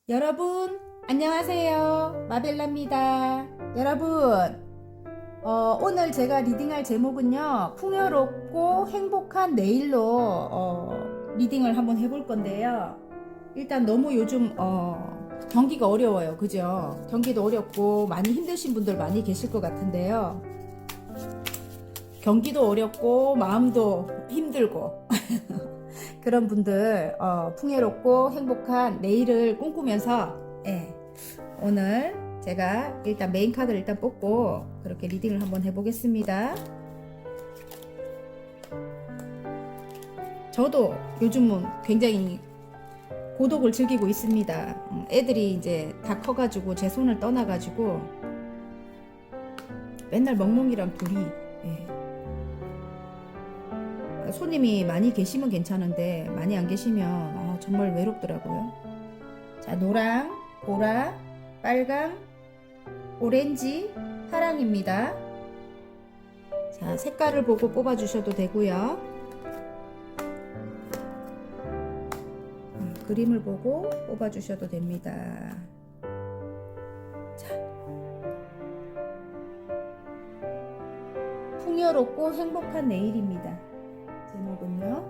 여러분, 안녕하세요. 마벨라입니다. 여러분, 오늘 제가 리딩할 제목은요, 풍요롭고 행복한 내일로 리딩을 한번 해볼 건데요. 일단 너무 요즘 경기가 어려워요. 그죠? 경기도 어렵고 많이 힘드신 분들 많이 계실 것 같은데요. 경기도 어렵고 마음도 힘들고 그런 분들 풍요롭고 행복한 내일을 꿈꾸면서 오늘 제가 일단 메인 카드를 일단 뽑고 그렇게 리딩을 한번 해보겠습니다. 저도 요즘은 굉장히 고독을 즐기고 있습니다. 애들이 이제 다 커가지고 제 손을 떠나가지고 맨날 멍멍이랑 둘이 손님이 많이 계시면 괜찮은데 많이 안 계시면 정말 외롭더라고요. 자, 노랑, 보라, 빨강, 오렌지, 파랑입니다. 자, 색깔을 보고 뽑아주셔도 되고요. 그림을 보고 뽑아주셔도 됩니다. 자, 풍요롭고 행복한 내일입니다. 제목은요.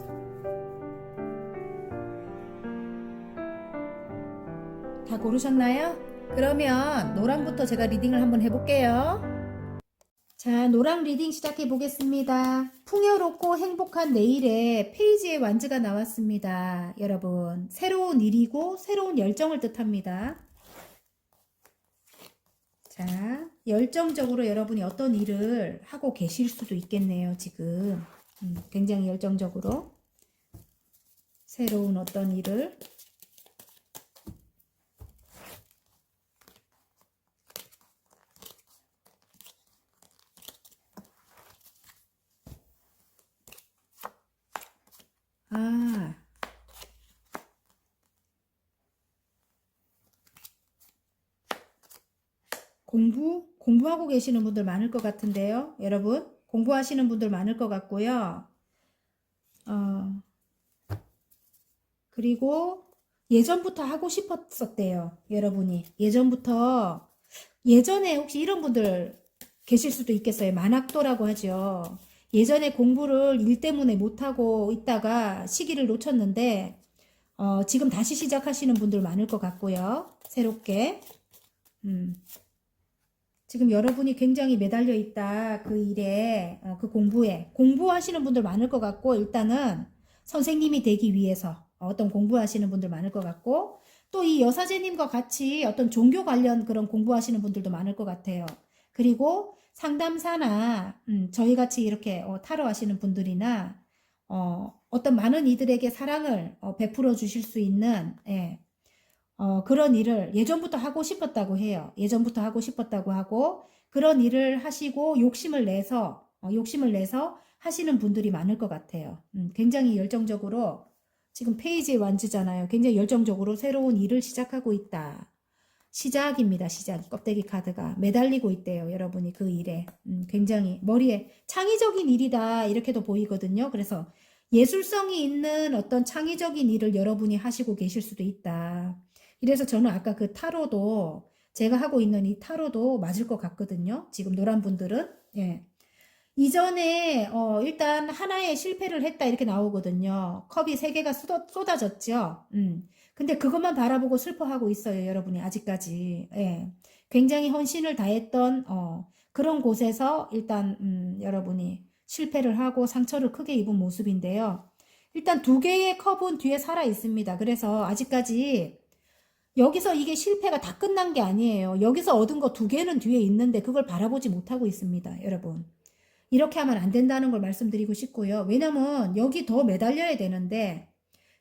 다 고르셨나요? 그러면 노랑부터 제가 리딩을 한번 해볼게요. 자, 노랑 리딩 시작해 보겠습니다. 풍요롭고 행복한 내일에 페이지의 완즈가 나왔습니다. 여러분, 새로운 일이고 새로운 열정을 뜻합니다. 자, 열정적으로 여러분이 어떤 일을 하고 계실 수도 있겠네요. 지금 굉장히 열정적으로 새로운 어떤 일을 공부하고 계시는 분들 많을 것 같은데요. 여러분, 공부하시는 분들 많을 것 같고요. 그리고 예전부터 하고 싶었었대요. 여러분이. 예전에 혹시 이런 분들 계실 수도 있겠어요. 만학도라고 하죠. 예전에 공부를 일 때문에 못하고 있다가 시기를 놓쳤는데, 지금 다시 시작하시는 분들 많을 것 같고요. 새롭게. 지금 여러분이 굉장히 매달려 있다. 그 일에, 그 공부에. 공부하시는 분들 많을 것 같고, 일단은 선생님이 되기 위해서 어떤 공부하시는 분들 많을 것 같고, 또 이 여사제님과 같이 어떤 종교 관련 그런 공부하시는 분들도 많을 것 같아요. 그리고 상담사나, 저희 같이 이렇게 타로 하시는 분들이나, 어떤 많은 이들에게 사랑을 베풀어 주실 수 있는, 그런 일을 예전부터 하고 싶었다고 해요. 예전부터 하고 싶었다고 하고, 그런 일을 하시고 욕심을 내서 하시는 분들이 많을 것 같아요. 굉장히 열정적으로, 지금 페이지에 완즈잖아요. 굉장히 열정적으로 새로운 일을 시작하고 있다. 시작입니다. 시작. 껍데기 카드가 매달리고 있대요. 여러분이 그 일에. 굉장히 머리에 창의적인 일이다. 이렇게도 보이거든요. 그래서 예술성이 있는 어떤 창의적인 일을 여러분이 하시고 계실 수도 있다. 이래서 저는 아까 그 타로도 제가 하고 있는 이 타로도 맞을 것 같거든요. 지금 노란 분들은. 예. 이전에 일단 하나에 실패를 했다 이렇게 나오거든요. 컵이 3개가 쏟아졌죠. 근데 그것만 바라보고 슬퍼하고 있어요. 여러분이 아직까지. 예. 굉장히 헌신을 다했던 그런 곳에서 일단 여러분이 실패를 하고 상처를 크게 입은 모습인데요. 일단 2개의 컵은 뒤에 살아 있습니다. 그래서 아직까지 여기서 이게 실패가 다 끝난 게 아니에요. 여기서 얻은 거 2개는 뒤에 있는데 그걸 바라보지 못하고 있습니다. 여러분. 이렇게 하면 안 된다는 걸 말씀드리고 싶고요. 왜냐면 여기 더 매달려야 되는데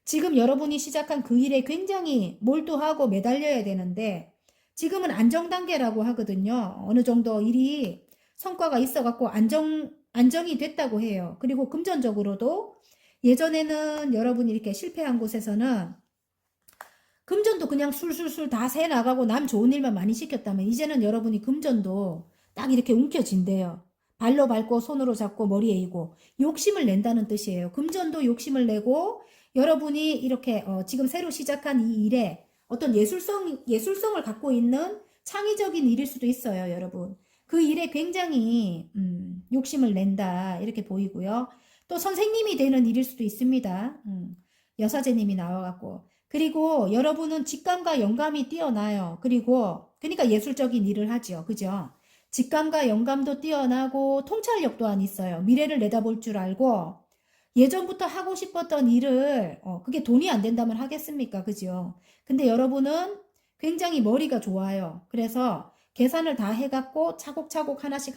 지금 여러분이 시작한 그 일에 굉장히 몰두하고 매달려야 되는데 지금은 안정 단계라고 하거든요. 어느 정도 일이 성과가 있어갖고 안정이 됐다고 해요. 그리고 금전적으로도 예전에는 여러분이 이렇게 실패한 곳에서는 금전도 그냥 술술술 다 새 나가고 남 좋은 일만 많이 시켰다면 이제는 여러분이 금전도 딱 이렇게 움켜진대요. 발로 밟고 손으로 잡고 머리에 이고 욕심을 낸다는 뜻이에요. 금전도 욕심을 내고 여러분이 이렇게 지금 새로 시작한 이 일에 어떤 예술성을 갖고 있는 창의적인 일일 수도 있어요, 여러분. 그 일에 굉장히, 욕심을 낸다, 이렇게 보이고요. 또 선생님이 되는 일일 수도 있습니다. 여사제님이 나와갖고. 그리고 여러분은 직감과 영감이 뛰어나요. 그러니까 예술적인 일을 하죠. 그죠? 직감과 영감도 뛰어나고 통찰력 또한 있어요. 미래를 내다볼 줄 알고 예전부터 하고 싶었던 일을 그게 돈이 안 된다면 하겠습니까? 그죠? 근데 여러분은 굉장히 머리가 좋아요. 그래서 계산을 다 해갖고 차곡차곡 하나씩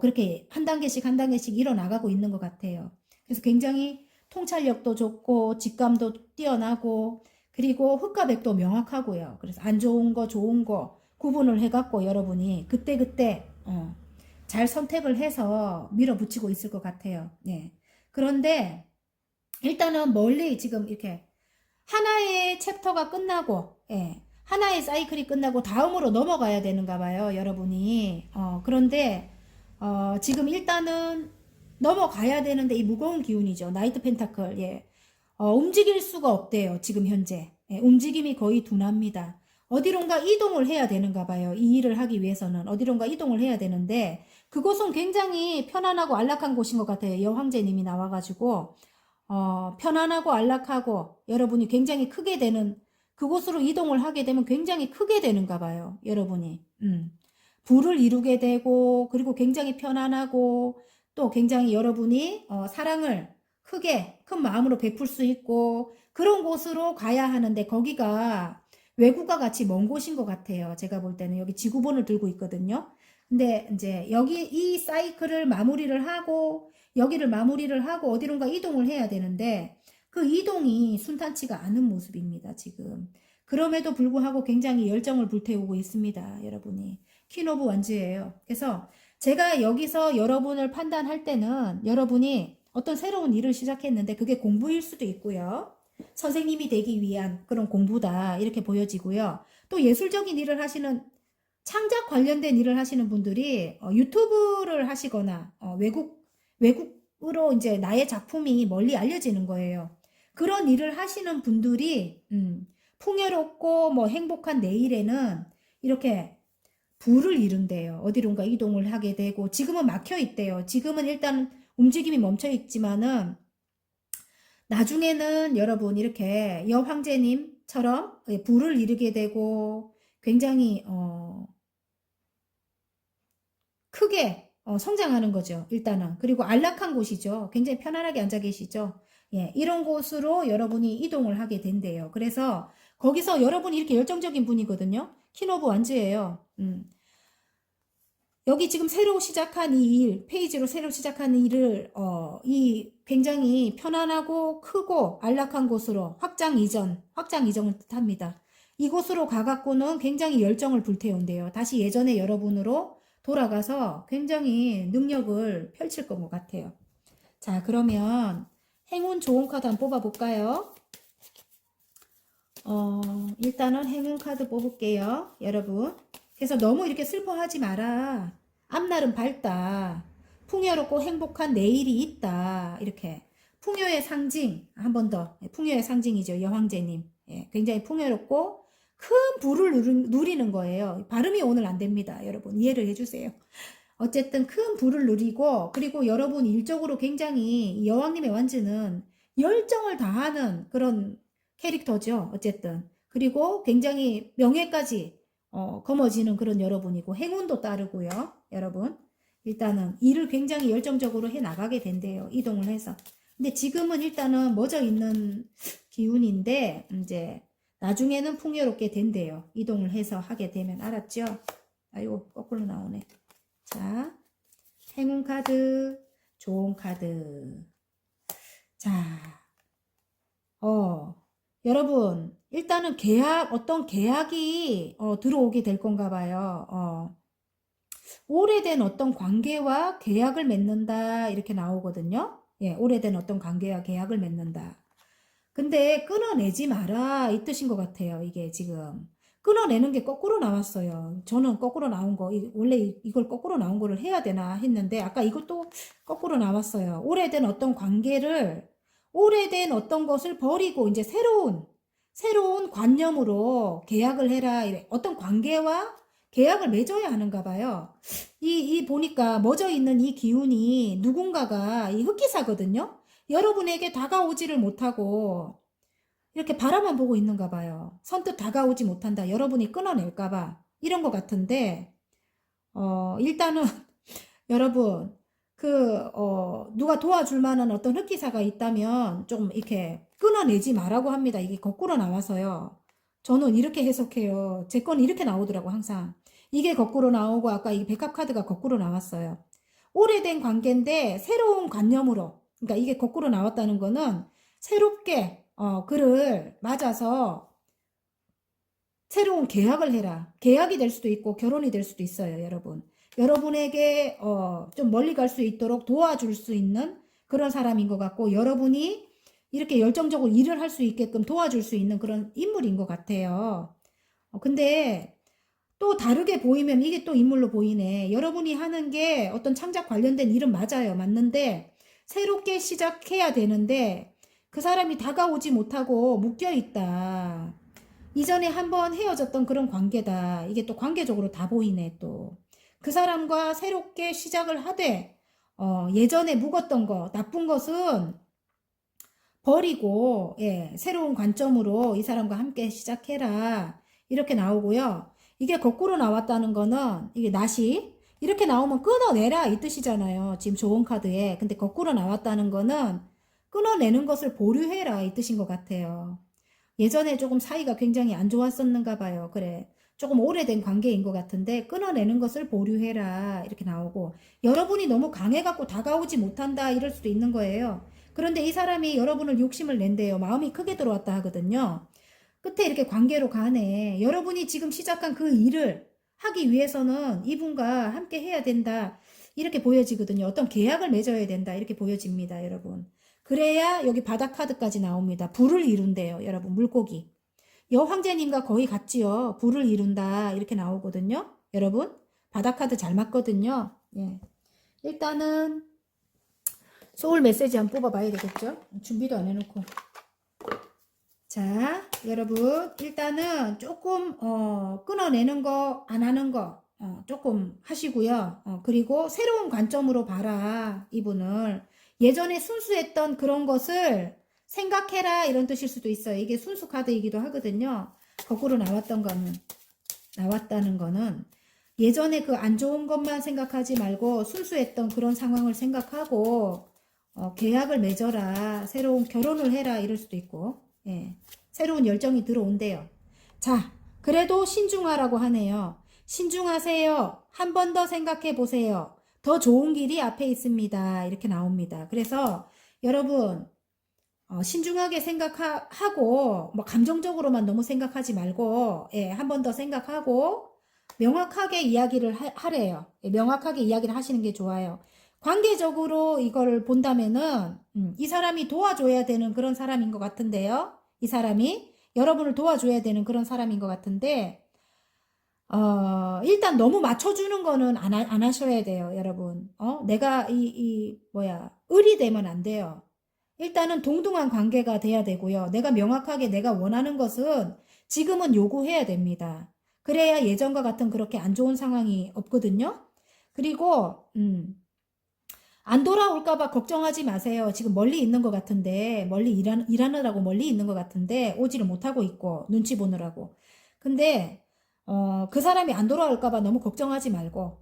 그렇게 한 단계씩 일어나가고 있는 것 같아요. 그래서 굉장히 통찰력도 좋고 직감도 뛰어나고 그리고 흑과백도 명확하고요. 그래서 안 좋은 거 좋은 거 구분을 해갖고 여러분이 그때그때 잘 선택을 해서 밀어붙이고 있을 것 같아요. 네. 그런데 일단은 멀리 지금 이렇게 하나의 챕터가 끝나고 하나의 사이클이 끝나고 다음으로 넘어가야 되는가 봐요, 여러분이. 그런데 지금 일단은 넘어가야 되는데 이 무거운 기운이죠. 나이트 펜타클. 움직일 수가 없대요, 지금 현재. 움직임이 거의 둔합니다. 어디론가 이동을 해야 되는가 봐요. 이 일을 하기 위해서는 어디론가 이동을 해야 되는데 그곳은 굉장히 편안하고 안락한 곳인 것 같아요. 여황제님이 나와가지고 편안하고 안락하고 여러분이 굉장히 크게 되는 그곳으로 이동을 하게 되면 굉장히 크게 되는가 봐요. 여러분이 부를 이루게 되고 그리고 굉장히 편안하고 또 굉장히 여러분이 사랑을 크게 큰 마음으로 베풀 수 있고 그런 곳으로 가야 하는데 거기가 외국과 같이 먼 곳인 것 같아요. 제가 볼 때는 여기 지구본을 들고 있거든요. 근데 이제 여기 이 사이클을 마무리를 하고 여기를 마무리를 하고 어디론가 이동을 해야 되는데 그 이동이 순탄치가 않은 모습입니다. 지금. 그럼에도 불구하고 굉장히 열정을 불태우고 있습니다. 여러분이. 퀸 오브 원즈예요. 그래서 제가 여기서 여러분을 판단할 때는 여러분이 어떤 새로운 일을 시작했는데 그게 공부일 수도 있고요. 선생님이 되기 위한 그런 공부다 이렇게 보여지고요. 또 예술적인 일을 하시는 창작 관련된 일을 하시는 분들이 유튜브를 하시거나 외국으로 이제 나의 작품이 멀리 알려지는 거예요. 그런 일을 하시는 분들이 풍요롭고 뭐 행복한 내일에는 이렇게 부를 이룬대요. 어디론가 이동을 하게 되고 지금은 막혀 있대요. 지금은 일단 움직임이 멈춰 있지만은 나중에는 여러분 이렇게 여황제님처럼 부를 이루게 되고 굉장히 크게 성장하는 거죠. 일단은. 그리고 안락한 곳이죠. 굉장히 편안하게 앉아 계시죠. 이런 곳으로 여러분이 이동을 하게 된대요. 그래서 거기서 여러분이 이렇게 열정적인 분이거든요. 퀸 오브 원즈예요. 여기 지금 새로 시작한 이 일, 페이지로 새로 시작한 일을 이 굉장히 편안하고 크고 안락한 곳으로 확장 이전을 뜻합니다. 이곳으로 가갖고는 굉장히 열정을 불태운대요. 다시 예전의 여러분으로 돌아가서 굉장히 능력을 펼칠 것 같아요. 자, 그러면 행운 좋은 카드 한번 뽑아볼까요? 일단은 행운 카드 뽑을게요, 여러분. 그래서 너무 이렇게 슬퍼하지 마라. 앞날은 밝다. 풍요롭고 행복한 내일이 있다. 이렇게. 풍요의 상징, 한 번 더. 풍요의 상징이죠, 여황제님. 굉장히 풍요롭고 큰 부를 누리는 거예요. 발음이 오늘 안 됩니다. 여러분, 이해를 해주세요. 어쨌든 큰 부를 누리고, 그리고 여러분 일적으로 굉장히 여왕님의 완즈는 열정을 다하는 그런 캐릭터죠. 어쨌든. 그리고 굉장히 명예까지 거머쥐는 그런 여러분이고 행운도 따르고요. 여러분 일단은 일을 굉장히 열정적으로 해 나가게 된대요. 이동을 해서. 근데 지금은 일단은 멎어 있는 기운인데 이제 나중에는 풍요롭게 된대요. 이동을 해서 하게 되면. 알았죠? 아이고 거꾸로 나오네. 자, 행운 카드, 좋은 카드. 자, 여러분 일단은 어떤 계약이 들어오게 될 건가 봐요. 오래된 어떤 관계와 계약을 맺는다 이렇게 나오거든요. 오래된 어떤 관계와 계약을 맺는다. 근데 끊어내지 마라 이 뜻인 것 같아요. 이게 지금 끊어내는 게 거꾸로 나왔어요. 저는 거꾸로 나온 거 원래 이걸 거꾸로 나온 거를 해야 되나 했는데 아까 이것도 거꾸로 나왔어요. 오래된 어떤 관계를 오래된 어떤 것을 버리고 이제 새로운 새로운 관념으로 계약을 해라. 이래. 어떤 관계와 계약을 맺어야 하는가 봐요. 이 보니까 멎어 있는 이 기운이 누군가가 이 흑기사거든요. 여러분에게 다가오지를 못하고 이렇게 바라만 보고 있는가 봐요. 선뜻 다가오지 못한다. 여러분이 끊어낼까 봐. 이런 것 같은데 일단은 여러분 누가 도와줄 만한 어떤 흑기사가 있다면 좀 이렇게 끊어내지 말라고 합니다. 이게 거꾸로 나와서요. 저는 이렇게 해석해요. 제 건 이렇게 나오더라고 항상. 이게 거꾸로 나오고 아까 이 백합 카드가 거꾸로 나왔어요. 오래된 관계인데 새로운 관념으로, 그러니까 이게 거꾸로 나왔다는 거는 새롭게 그를 맞아서 새로운 계약을 해라. 계약이 될 수도 있고 결혼이 될 수도 있어요, 여러분. 여러분에게 좀 멀리 갈 수 있도록 도와줄 수 있는 그런 사람인 것 같고, 여러분이 이렇게 열정적으로 일을 할 수 있게끔 도와줄 수 있는 그런 인물인 것 같아요. 근데 또 다르게 보이면 이게 또 인물로 보이네. 여러분이 하는 게 어떤 창작 관련된 일은 맞아요. 맞는데 새롭게 시작해야 되는데 그 사람이 다가오지 못하고 묶여 있다. 이전에 한번 헤어졌던 그런 관계다. 이게 또 관계적으로 다 보이네 또. 그 사람과 새롭게 시작을 하되 예전에 묵었던 거, 나쁜 것은 버리고 새로운 관점으로 이 사람과 함께 시작해라. 이렇게 나오고요. 이게 거꾸로 나왔다는 거는 이게 낫이 이렇게 나오면 끊어내라 이 뜻이잖아요. 지금 좋은 카드에. 근데 거꾸로 나왔다는 거는 끊어내는 것을 보류해라 이 뜻인 것 같아요. 예전에 조금 사이가 굉장히 안 좋았었는가 봐요. 그래. 조금 오래된 관계인 것 같은데 끊어내는 것을 보류해라 이렇게 나오고, 여러분이 너무 강해갖고 다가오지 못한다 이럴 수도 있는 거예요. 그런데 이 사람이 여러분을 욕심을 낸대요. 마음이 크게 들어왔다 하거든요. 끝에 이렇게 관계로 가네. 여러분이 지금 시작한 그 일을 하기 위해서는 이분과 함께 해야 된다 이렇게 보여지거든요. 어떤 계약을 맺어야 된다 이렇게 보여집니다, 여러분. 그래야 여기 바닥 카드까지 나옵니다. 불을 이룬대요, 여러분. 물고기. 여황제님과 거의 같지요. 불을 이룬다 이렇게 나오거든요. 여러분 바닥 카드 잘 맞거든요. 예. 일단은 소울 메시지 한번 뽑아봐야 되겠죠. 준비도 안 해놓고. 자, 여러분 일단은 조금 끊어내는 거 안 하는 거 조금 하시고요. 그리고 새로운 관점으로 봐라 이분을. 예전에 순수했던 그런 것을 생각해라 이런 뜻일 수도 있어요. 이게 순수 카드이기도 하거든요. 거꾸로 나왔다는 거는 예전에 그 안 좋은 것만 생각하지 말고 순수했던 그런 상황을 생각하고 계약을 맺어라, 새로운 결혼을 해라 이럴 수도 있고, 예. 새로운 열정이 들어온대요. 자, 그래도 신중하라고 하네요. 신중하세요. 한 번 더 생각해 보세요. 더 좋은 길이 앞에 있습니다. 이렇게 나옵니다. 그래서 여러분 신중하게 생각하고 뭐 감정적으로만 너무 생각하지 말고 한 번 더 생각하고 명확하게 이야기를 하래요. 명확하게 이야기를 하시는 게 좋아요. 관계적으로 이걸 본다면은 이 사람이 도와줘야 되는 그런 사람인 것 같은데요. 이 사람이 여러분을 도와줘야 되는 그런 사람인 것 같은데 일단 너무 맞춰주는 거는 안 하셔야 돼요, 여러분. 내가 을이 되면 안 돼요. 일단은 동등한 관계가 돼야 되고요. 내가 명확하게 내가 원하는 것은 지금은 요구해야 됩니다. 그래야 예전과 같은 그렇게 안 좋은 상황이 없거든요. 그리고 안 돌아올까봐 걱정하지 마세요. 지금 멀리 있는 것 같은데, 멀리 일하느라고 멀리 있는 것 같은데 오지를 못하고 있고 눈치 보느라고. 근데 그 사람이 안 돌아올까봐 너무 걱정하지 말고,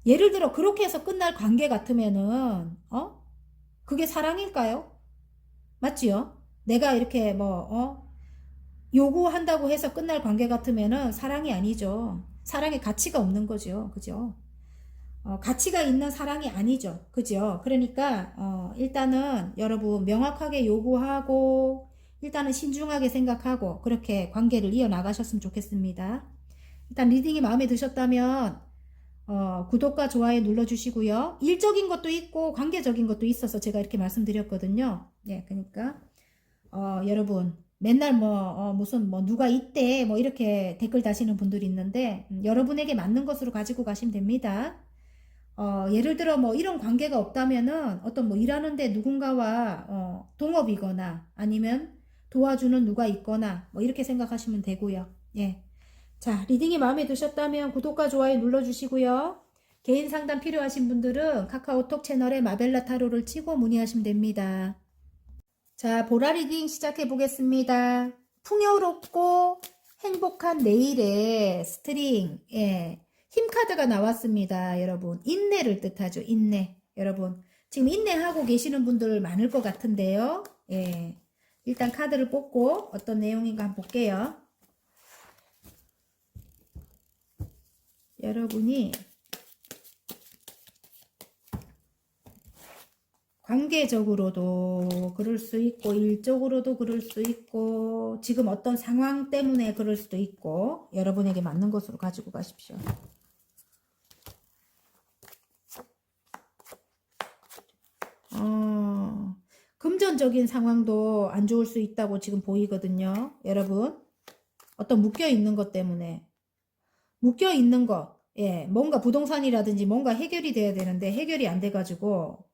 예를 들어 그렇게 해서 끝날 관계 같으면은 그게 사랑일까요? 맞지요? 내가 이렇게 요구한다고 해서 끝날 관계 같으면은 사랑이 아니죠. 사랑의 가치가 없는 거죠. 그죠? 가치가 있는 사랑이 아니죠. 그죠? 그러니까 일단은 여러분 명확하게 요구하고 일단은 신중하게 생각하고 그렇게 관계를 이어나가셨으면 좋겠습니다. 일단 리딩이 마음에 드셨다면 구독과 좋아요 눌러주시고요. 일적인 것도 있고 관계적인 것도 있어서 제가 이렇게 말씀드렸거든요. 예, 그러니까 여러분 맨날 무슨 누가 있대 이렇게 댓글 다시는 분들이 있는데 여러분에게 맞는 것으로 가지고 가시면 됩니다. 예를 들어 이런 관계가 없다면은 어떤 일하는데 누군가와 동업이거나 아니면 도와주는 누가 있거나 뭐 이렇게 생각하시면 되고요. 예. 자, 리딩이 마음에 드셨다면 구독과 좋아요 눌러주시고요. 개인 상담 필요하신 분들은 카카오톡 채널에 마벨라 타로를 치고 문의하시면 됩니다. 자, 보라 리딩 시작해 보겠습니다. 풍요롭고 행복한 내일의 스트링, 예, 힘카드가 나왔습니다. 여러분, 인내를 뜻하죠. 인내. 여러분, 지금 인내하고 계시는 분들 많을 것 같은데요. 예, 일단 카드를 뽑고 어떤 내용인가 한번 볼게요. 여러분이 관계적으로도 그럴 수 있고 일적으로도 그럴 수 있고 지금 어떤 상황 때문에 그럴 수도 있고 여러분에게 맞는 것으로 가지고 가십시오. 금전적인 상황도 안 좋을 수 있다고 지금 보이거든요. 여러분, 어떤 묶여있는 것 때문에 묶여있는 것, 예, 뭔가 부동산이라든지 뭔가 해결이 돼야 되는데 해결이 안 돼가지고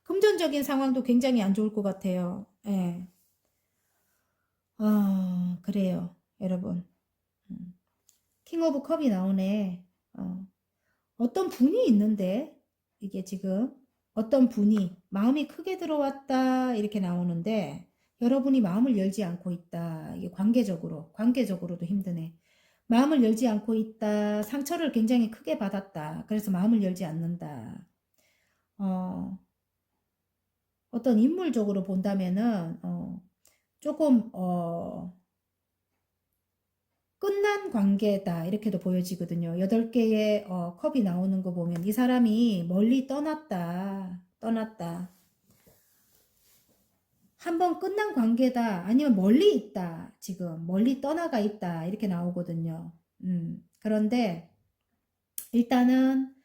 금전적인 상황도 굉장히 안 좋을 것 같아요. 예. 그래요. 여러분. 킹 오브 컵이 나오네. 어떤 분이 있는데, 이게 지금, 어떤 분이 마음이 크게 들어왔다, 이렇게 나오는데, 여러분이 마음을 열지 않고 있다. 이게 관계적으로도 힘드네. 마음을 열지 않고 있다. 상처를 굉장히 크게 받았다. 그래서 마음을 열지 않는다. 어떤 인물적으로 본다면은 조금 끝난 관계다 이렇게도 보여지거든요. 8개의 컵이 나오는 거 보면 이 사람이 멀리 떠났다. 한번 끝난 관계다. 아니면 멀리 있다. 지금 멀리 떠나가 있다. 이렇게 나오거든요. 그런데 일단은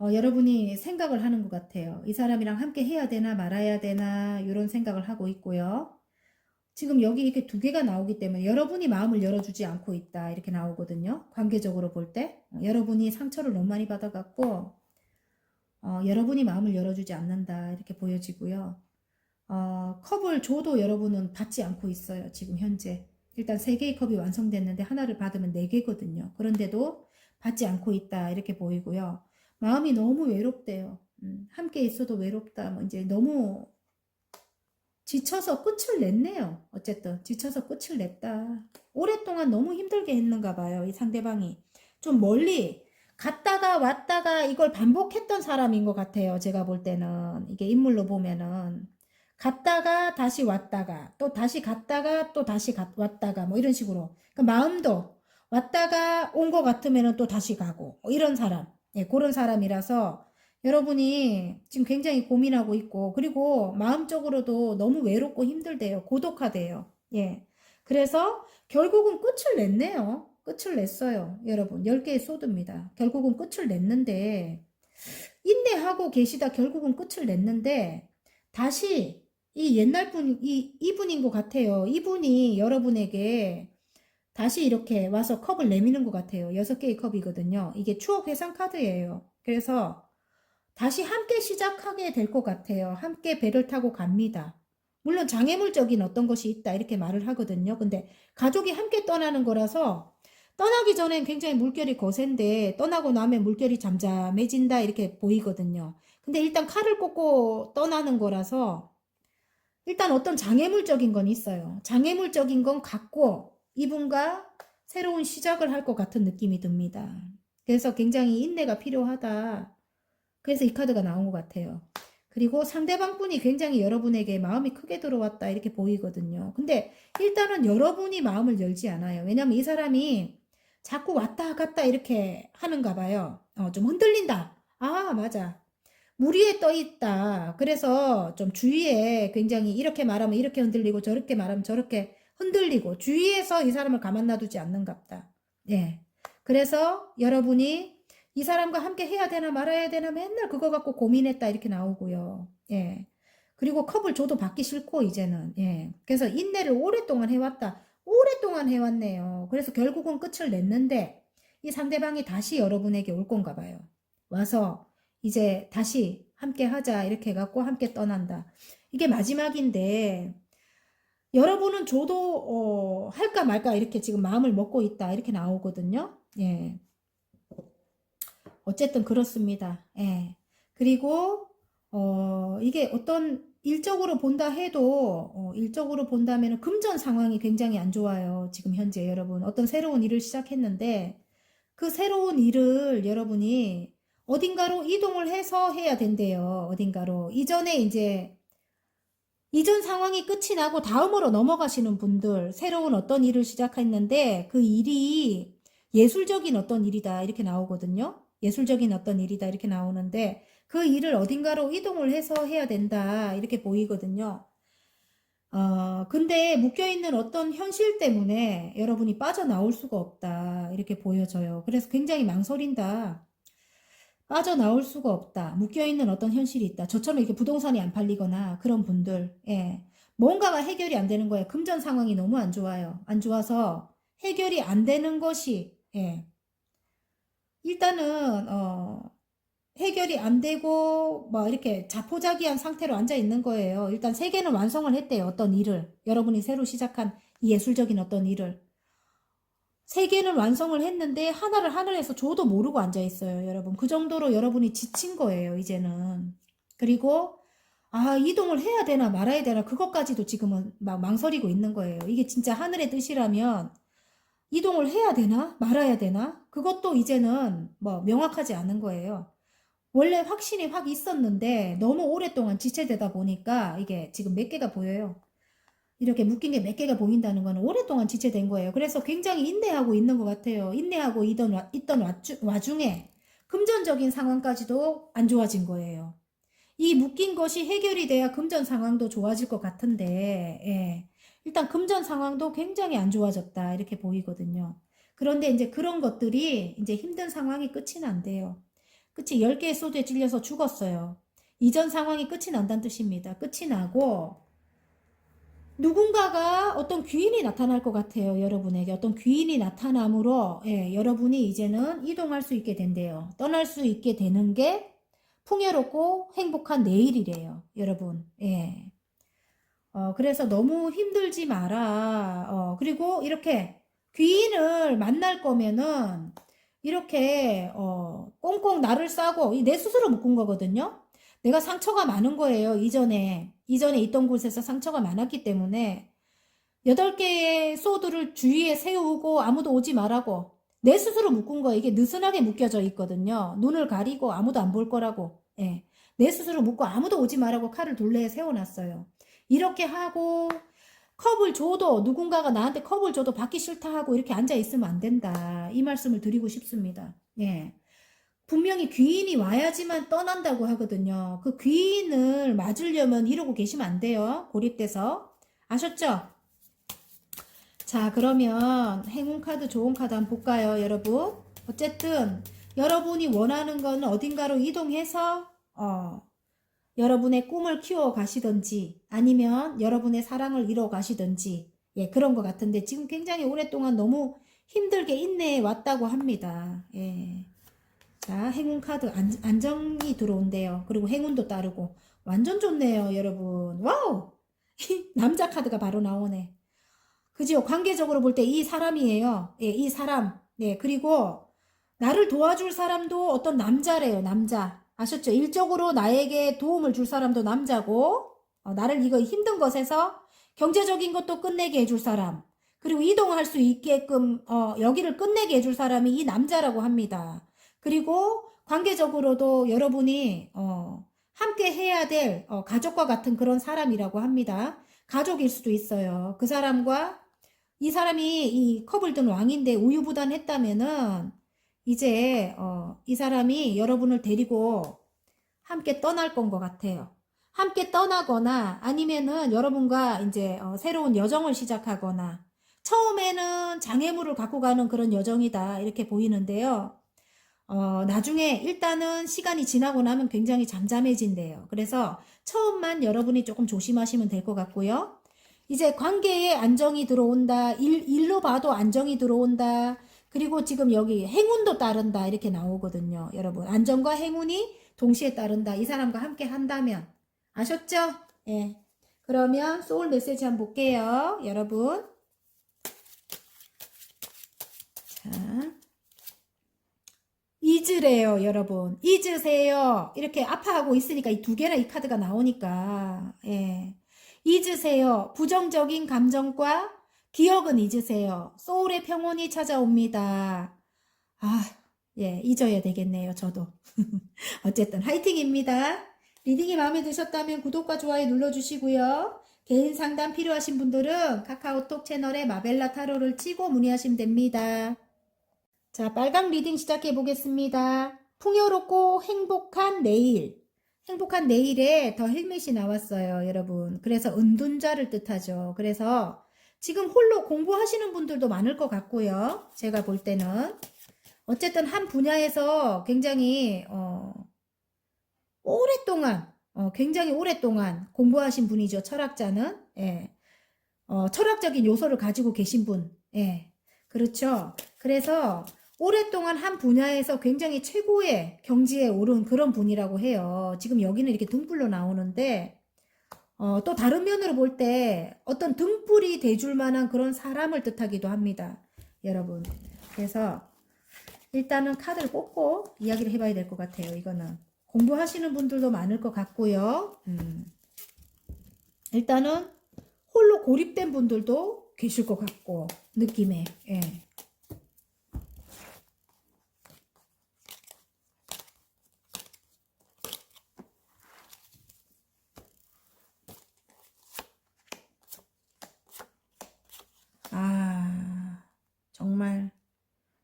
여러분이 생각을 하는 것 같아요. 이 사람이랑 함께 해야 되나 말아야 되나 이런 생각을 하고 있고요. 지금 여기 이렇게 2개가 나오기 때문에 여러분이 마음을 열어주지 않고 있다 이렇게 나오거든요. 관계적으로 볼 때 여러분이 상처를 너무 많이 받아갖고 여러분이 마음을 열어주지 않는다 이렇게 보여지고요. 컵을 줘도 여러분은 받지 않고 있어요. 지금 현재 일단 3개의 컵이 완성됐는데 하나를 받으면 4개거든요. 그런데도 받지 않고 있다 이렇게 보이고요. 마음이 너무 외롭대요. 함께 있어도 외롭다. 뭐 이제 너무 지쳐서 끝을 냈네요. 어쨌든 지쳐서 끝을 냈다. 오랫동안 너무 힘들게 했는가 봐요. 이 상대방이. 좀 멀리 갔다가 왔다가 이걸 반복했던 사람인 것 같아요. 제가 볼 때는. 이게 인물로 보면은. 갔다가 다시 왔다가 또 다시 갔다가 또 다시 왔다가 뭐 이런 식으로. 그러니까 마음도 왔다가 온 것 같으면은 또 다시 가고 뭐 이런 사람. 예, 그런 사람이라서 여러분이 지금 굉장히 고민하고 있고 그리고 마음적으로도 너무 외롭고 힘들대요. 고독하대요. 예. 그래서 결국은 끝을 냈네요. 끝을 냈어요. 여러분 10개의 소드입니다. 결국은 끝을 냈는데 인내하고 계시다 결국은 끝을 냈는데 다시 이 옛날 이분인 것 같아요. 이분이 여러분에게 다시 이렇게 와서 컵을 내미는 것 같아요. 6개의 컵이거든요. 이게 추억 회상 카드예요. 그래서 다시 함께 시작하게 될 것 같아요. 함께 배를 타고 갑니다. 물론 장애물적인 어떤 것이 있다 이렇게 말을 하거든요. 근데 가족이 함께 떠나는 거라서 떠나기 전엔 굉장히 물결이 거센데 떠나고 나면 물결이 잠잠해진다 이렇게 보이거든요. 근데 일단 칼을 꽂고 떠나는 거라서 일단 어떤 장애물적인 건 있어요. 장애물적인 건 갖고 이분과 새로운 시작을 할 것 같은 느낌이 듭니다. 그래서 굉장히 인내가 필요하다. 그래서 이 카드가 나온 것 같아요. 그리고 상대방 분이 굉장히 여러분에게 마음이 크게 들어왔다 이렇게 보이거든요. 근데 일단은 여러분이 마음을 열지 않아요. 왜냐면 이 사람이 자꾸 왔다 갔다 이렇게 하는가 봐요. 좀 흔들린다. 아, 맞아. 물 위에 떠 있다. 그래서 좀 주위에 굉장히 이렇게 말하면 이렇게 흔들리고 저렇게 말하면 저렇게 흔들리고 주위에서 이 사람을 가만 놔두지 않는갑다. 예. 그래서 여러분이 이 사람과 함께 해야 되나 말아야 되나 맨날 그거 갖고 고민했다 이렇게 나오고요. 예. 그리고 컵을 줘도 받기 싫고 이제는. 예. 그래서 인내를 오랫동안 해왔다. 오랫동안 해왔네요. 그래서 결국은 끝을 냈는데 이 상대방이 다시 여러분에게 올 건가 봐요. 와서 이제 다시 함께 하자 이렇게 해갖고 함께 떠난다. 이게 마지막인데 여러분은 저도 할까 말까 이렇게 지금 마음을 먹고 있다 이렇게 나오거든요. 예. 어쨌든 그렇습니다. 예. 그리고 이게 어떤 일적으로 본다 해도 일적으로 본다면 금전 상황이 굉장히 안 좋아요. 지금 현재 여러분 어떤 새로운 일을 시작했는데 그 새로운 일을 여러분이 어딘가로 이동을 해서 해야 된대요. 어딘가로. 이전에 이제 이전 상황이 끝이 나고 다음으로 넘어가시는 분들, 새로운 어떤 일을 시작했는데 그 일이 예술적인 어떤 일이다 이렇게 나오거든요. 예술적인 어떤 일이다 이렇게 나오는데 그 일을 어딘가로 이동을 해서 해야 된다 이렇게 보이거든요. 근데 묶여있는 어떤 현실 때문에 여러분이 빠져나올 수가 없다 이렇게 보여져요. 그래서 굉장히 망설인다. 빠져나올 수가 없다. 묶여있는 어떤 현실이 있다. 저처럼 이렇게 부동산이 안 팔리거나 그런 분들, 예. 뭔가가 해결이 안 되는 거예요. 금전 상황이 너무 안 좋아요. 안 좋아서 해결이 안 되는 것이, 예. 일단은, 해결이 안 되고, 뭐, 이렇게 자포자기한 상태로 앉아 있는 거예요. 일단 세 개는 완성을 했대요. 어떤 일을. 여러분이 새로 시작한 이 예술적인 어떤 일을. 세 개는 완성을 했는데 하나를 하늘에서 줘도 모르고 앉아 있어요, 여러분. 그 정도로 여러분이 지친 거예요, 이제는. 그리고 이동을 해야 되나 말아야 되나 그것까지도 지금은 막 망설이고 있는 거예요. 이게 진짜 하늘의 뜻이라면 이동을 해야 되나 말아야 되나 그것도 이제는 뭐 명확하지 않은 거예요. 원래 확신이 확 있었는데 너무 오랫동안 지체되다 보니까 이게 지금 몇 개가 보여요. 이렇게 묶인 게 몇 개가 보인다는 거는 오랫동안 지체된 거예요. 그래서 굉장히 인내하고 있는 것 같아요. 인내하고 있던 와중에 금전적인 상황까지도 안 좋아진 거예요. 이 묶인 것이 해결이 돼야 금전 상황도 좋아질 것 같은데, 예. 일단 금전 상황도 굉장히 안 좋아졌다. 이렇게 보이거든요. 그런데 이제 그런 것들이 이제 힘든 상황이 끝이 난대요. 끝이 10개의 소드에 찔려서 죽었어요. 이전 상황이 끝이 난다는 뜻입니다. 끝이 나고, 누군가가 어떤 귀인이 나타날 것 같아요. 여러분에게 어떤 귀인이 나타남으로 여러분이 이제는 이동할 수 있게 된대요. 떠날 수 있게 되는 게 풍요롭고 행복한 내일이래요. 여러분. 예. 그래서 너무 힘들지 마라. 그리고 이렇게 귀인을 만날 거면은 이렇게 꽁꽁 나를 싸고 내 스스로 묶은 거거든요. 내가 상처가 많은 거예요. 이전에 있던 곳에서 상처가 많았기 때문에 8개의 소드를 주위에 세우고 아무도 오지 말라고 내 스스로 묶은 거예요. 이게 느슨하게 묶여져 있거든요. 눈을 가리고 아무도 안 볼 거라고. 예. 내 스스로 묶고 아무도 오지 말라고 칼을 둘레에 세워놨어요. 이렇게 하고 컵을 줘도 누군가가 나한테 컵을 줘도 받기 싫다 하고 이렇게 앉아 있으면 안 된다. 이 말씀을 드리고 싶습니다. 예. 분명히 귀인이 와야지만 떠난다고 하거든요. 그 귀인을 맞으려면 이러고 계시면 안 돼요. 고립돼서. 아셨죠? 자, 그러면 행운 카드, 좋은 카드 한번 볼까요, 여러분? 어쨌든 여러분이 원하는 건 어딘가로 이동해서 여러분의 꿈을 키워 가시던지 아니면 여러분의 사랑을 이뤄 가시던지 예, 그런 것 같은데 지금 굉장히 오랫동안 너무 힘들게 인내해 왔다고 합니다. 예. 자, 행운 카드 안정이 들어온대요. 그리고 행운도 따르고 완전 좋네요, 여러분. 와우! 남자 카드가 바로 나오네. 그죠? 관계적으로 볼 때 이 사람이에요. 예, 이 사람. 네, 그리고 나를 도와줄 사람도 어떤 남자래요, 남자. 아셨죠? 일적으로 나에게 도움을 줄 사람도 남자고, 나를 이거 힘든 것에서 경제적인 것도 끝내게 해줄 사람. 그리고 이동할 수 있게끔, 여기를 끝내게 해줄 사람이 이 남자라고 합니다. 그리고 관계적으로도 여러분이, 함께 해야 될, 가족과 같은 그런 사람이라고 합니다. 가족일 수도 있어요. 그 사람과 이 사람이 이 컵을 든 왕인데 우유부단했다면은 이제 이 사람이 여러분을 데리고 함께 떠날 건 것 같아요. 함께 떠나거나 아니면은 여러분과 이제 새로운 여정을 시작하거나 처음에는 장애물을 갖고 가는 그런 여정이다 이렇게 보이는데요. 나중에 일단은 시간이 지나고 나면 굉장히 잠잠해진대요. 그래서 처음만 여러분이 조금 조심하시면 될 것 같고요. 이제 관계에 안정이 들어온다. 일로 봐도 안정이 들어온다. 그리고 지금 여기 행운도 따른다. 이렇게 나오거든요. 여러분. 안정과 행운이 동시에 따른다. 이 사람과 함께 한다면. 아셨죠? 예. 그러면 소울 메시지 한번 볼게요. 여러분. 자, 잊으래요, 여러분. 잊으세요. 이렇게 아파하고 있으니까 이 두 개나 이 카드가 나오니까. 예. 잊으세요. 부정적인 감정과 기억은 잊으세요. 소울의 평온이 찾아옵니다. 아, 예, 잊어야 되겠네요, 저도. 어쨌든 화이팅입니다. 리딩이 마음에 드셨다면 구독과 좋아요 눌러주시고요. 개인 상담 필요하신 분들은 카카오톡 채널에 마벨라 타로를 치고 문의하시면 됩니다. 자, 빨강 리딩 시작해 보겠습니다. 풍요롭고 행복한 내일. 행복한 내일에 더 헬멧이 나왔어요, 여러분. 그래서 은둔자를 뜻하죠. 그래서 지금 홀로 공부하시는 분들도 많을 것 같고요. 제가 볼 때는. 어쨌든 한 분야에서 굉장히 오랫동안 굉장히 오랫동안 공부하신 분이죠. 철학자는. 예. 철학적인 요소를 가지고 계신 분. 예. 그렇죠. 그래서 오랫동안 한 분야에서 굉장히 최고의 경지에 오른 그런 분이라고 해요. 지금 여기는 이렇게 등불로 나오는데 또 다른 면으로 볼 때 어떤 등불이 돼줄 만한 그런 사람을 뜻하기도 합니다. 여러분. 그래서 일단은 카드를 뽑고 이야기를 해봐야 될 것 같아요. 이거는 공부하시는 분들도 많을 것 같고요. 일단은 홀로 고립된 분들도 계실 것 같고 느낌에. 예. 아, 정말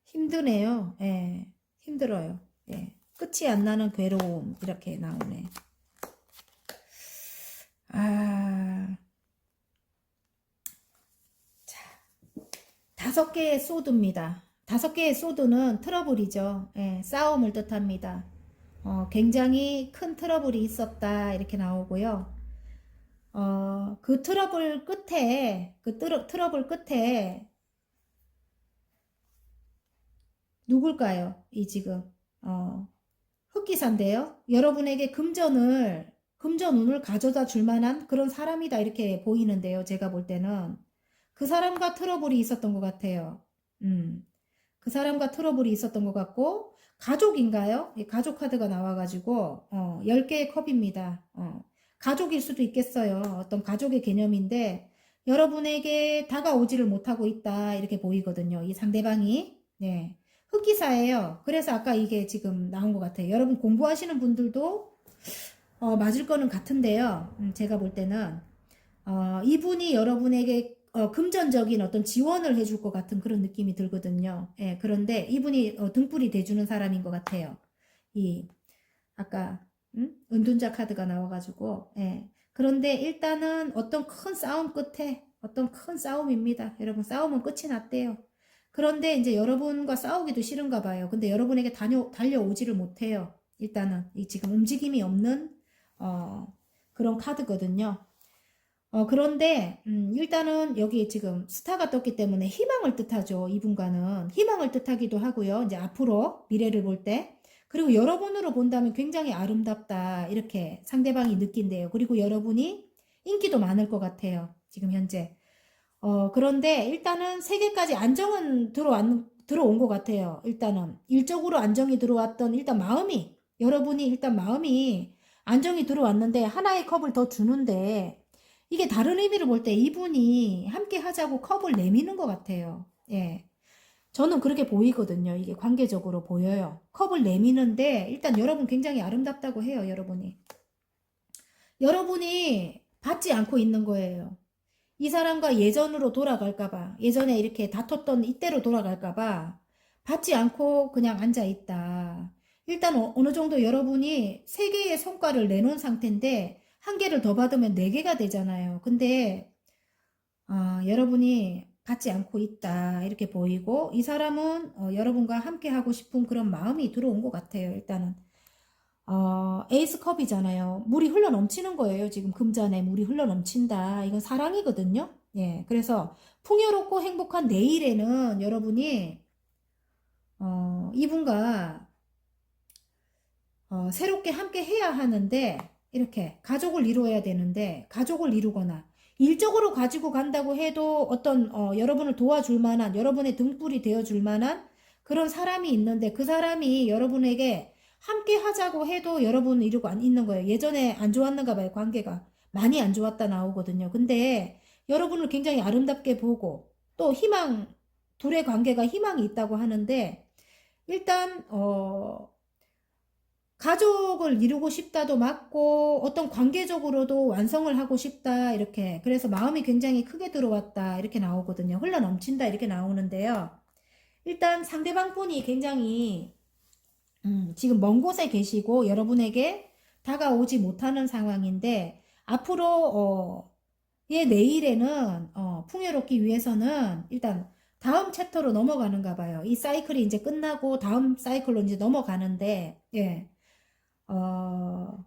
힘드네요. 예. 힘들어요. 예. 끝이 안 나는 괴로움 이렇게 나오네. 아, 자, 5개의 소드입니다. 5개의 소드는 트러블이죠. 예, 싸움을 뜻합니다. 굉장히 큰 트러블이 있었다 이렇게 나오고요. 그 트러블 끝에 트러블 끝에 누굴까요? 이 지금 흑기사인데요. 여러분에게 금전운을 가져다 줄 만한 그런 사람이다 이렇게 보이는데요. 제가 볼 때는 그 사람과 트러블이 있었던 것 같아요. 그 사람과 트러블이 있었던 것 같고 가족인가요? 가족 카드가 나와가지고 10개의 컵입니다. 가족일 수도 있겠어요. 어떤 가족의 개념인데 여러분에게 다가오지를 못하고 있다 이렇게 보이거든요. 이 상대방이. 네. 흑기사예요. 그래서 아까 이게 지금 나온 것 같아요. 여러분 공부하시는 분들도 맞을 거는 같은데요. 제가 볼 때는 이분이 여러분에게 금전적인 어떤 지원을 해줄 것 같은 그런 느낌이 들거든요. 예, 그런데 이분이 등불이 돼주는 사람인 것 같아요. 이 아까 은둔자 카드가 나와가지고 예. 그런데 일단은 어떤 큰 싸움 끝에 어떤 큰 싸움입니다. 여러분 싸움은 끝이 났대요. 그런데 이제 여러분과 싸우기도 싫은가 봐요. 근데 여러분에게 달려오지를 못해요. 일단은 이 지금 움직임이 없는 그런 카드거든요. 그런데 일단은 여기 지금 스타가 떴기 때문에 희망을 뜻하죠. 이분과는 희망을 뜻하기도 하고요. 이제 앞으로 미래를 볼 때. 그리고 여러분으로 본다면 굉장히 아름답다 이렇게 상대방이 느낀대요. 그리고 여러분이 인기도 많을 것 같아요. 지금 현재. 그런데 일단은 세계까지 안정은 들어온 것 같아요. 일단은 일적으로 안정이 들어왔던 일단 마음이 여러분이 일단 마음이 안정이 들어왔는데 하나의 컵을 더 주는데 이게 다른 의미로 볼 때 이분이 함께 하자고 컵을 내미는 것 같아요. 예. 저는 그렇게 보이거든요. 이게 관계적으로 보여요. 컵을 내미는데 일단 여러분 굉장히 아름답다고 해요. 여러분이 받지 않고 있는 거예요. 이 사람과 예전으로 돌아갈까봐 예전에 이렇게 다퉜던 이때로 돌아갈까봐 받지 않고 그냥 앉아있다. 일단 어느 정도 여러분이 3개의 성과를 내놓은 상태인데 1개를 더 받으면 4개가 되잖아요. 근데 여러분이 받지 않고 있다 이렇게 보이고 이 사람은 여러분과 함께 하고 싶은 그런 마음이 들어온 것 같아요. 일단은 에이스 컵이잖아요. 물이 흘러 넘치는 거예요. 지금 금잔에 물이 흘러 넘친다. 이건 사랑이거든요. 예, 그래서 풍요롭고 행복한 내일에는 여러분이 이분과 새롭게 함께 해야 하는데 이렇게 가족을 이루어야 되는데 가족을 이루거나 일적으로 가지고 간다고 해도 어떤 여러분을 도와줄 만한 여러분의 등불이 되어줄 만한 그런 사람이 있는데 그 사람이 여러분에게 함께 하자고 해도 여러분을 이루고 안 있는 거예요. 예전에 안 좋았는가 봐요. 관계가 많이 안 좋았다 나오거든요. 근데 여러분을 굉장히 아름답게 보고 또 희망 둘의 관계가 희망이 있다고 하는데 일단 가족을 이루고 싶다도 맞고 어떤 관계적으로도 완성을 하고 싶다 이렇게 그래서 마음이 굉장히 크게 들어왔다 이렇게 나오거든요. 흘러 넘친다 이렇게 나오는데요. 일단 상대방 분이 굉장히 지금 먼 곳에 계시고 여러분에게 다가오지 못하는 상황인데 앞으로 의 내일에는 풍요롭기 위해서는 일단 다음 챕터로 넘어가는가 봐요. 이 사이클이 이제 끝나고 다음 사이클로 이제 넘어가는데 예. 어,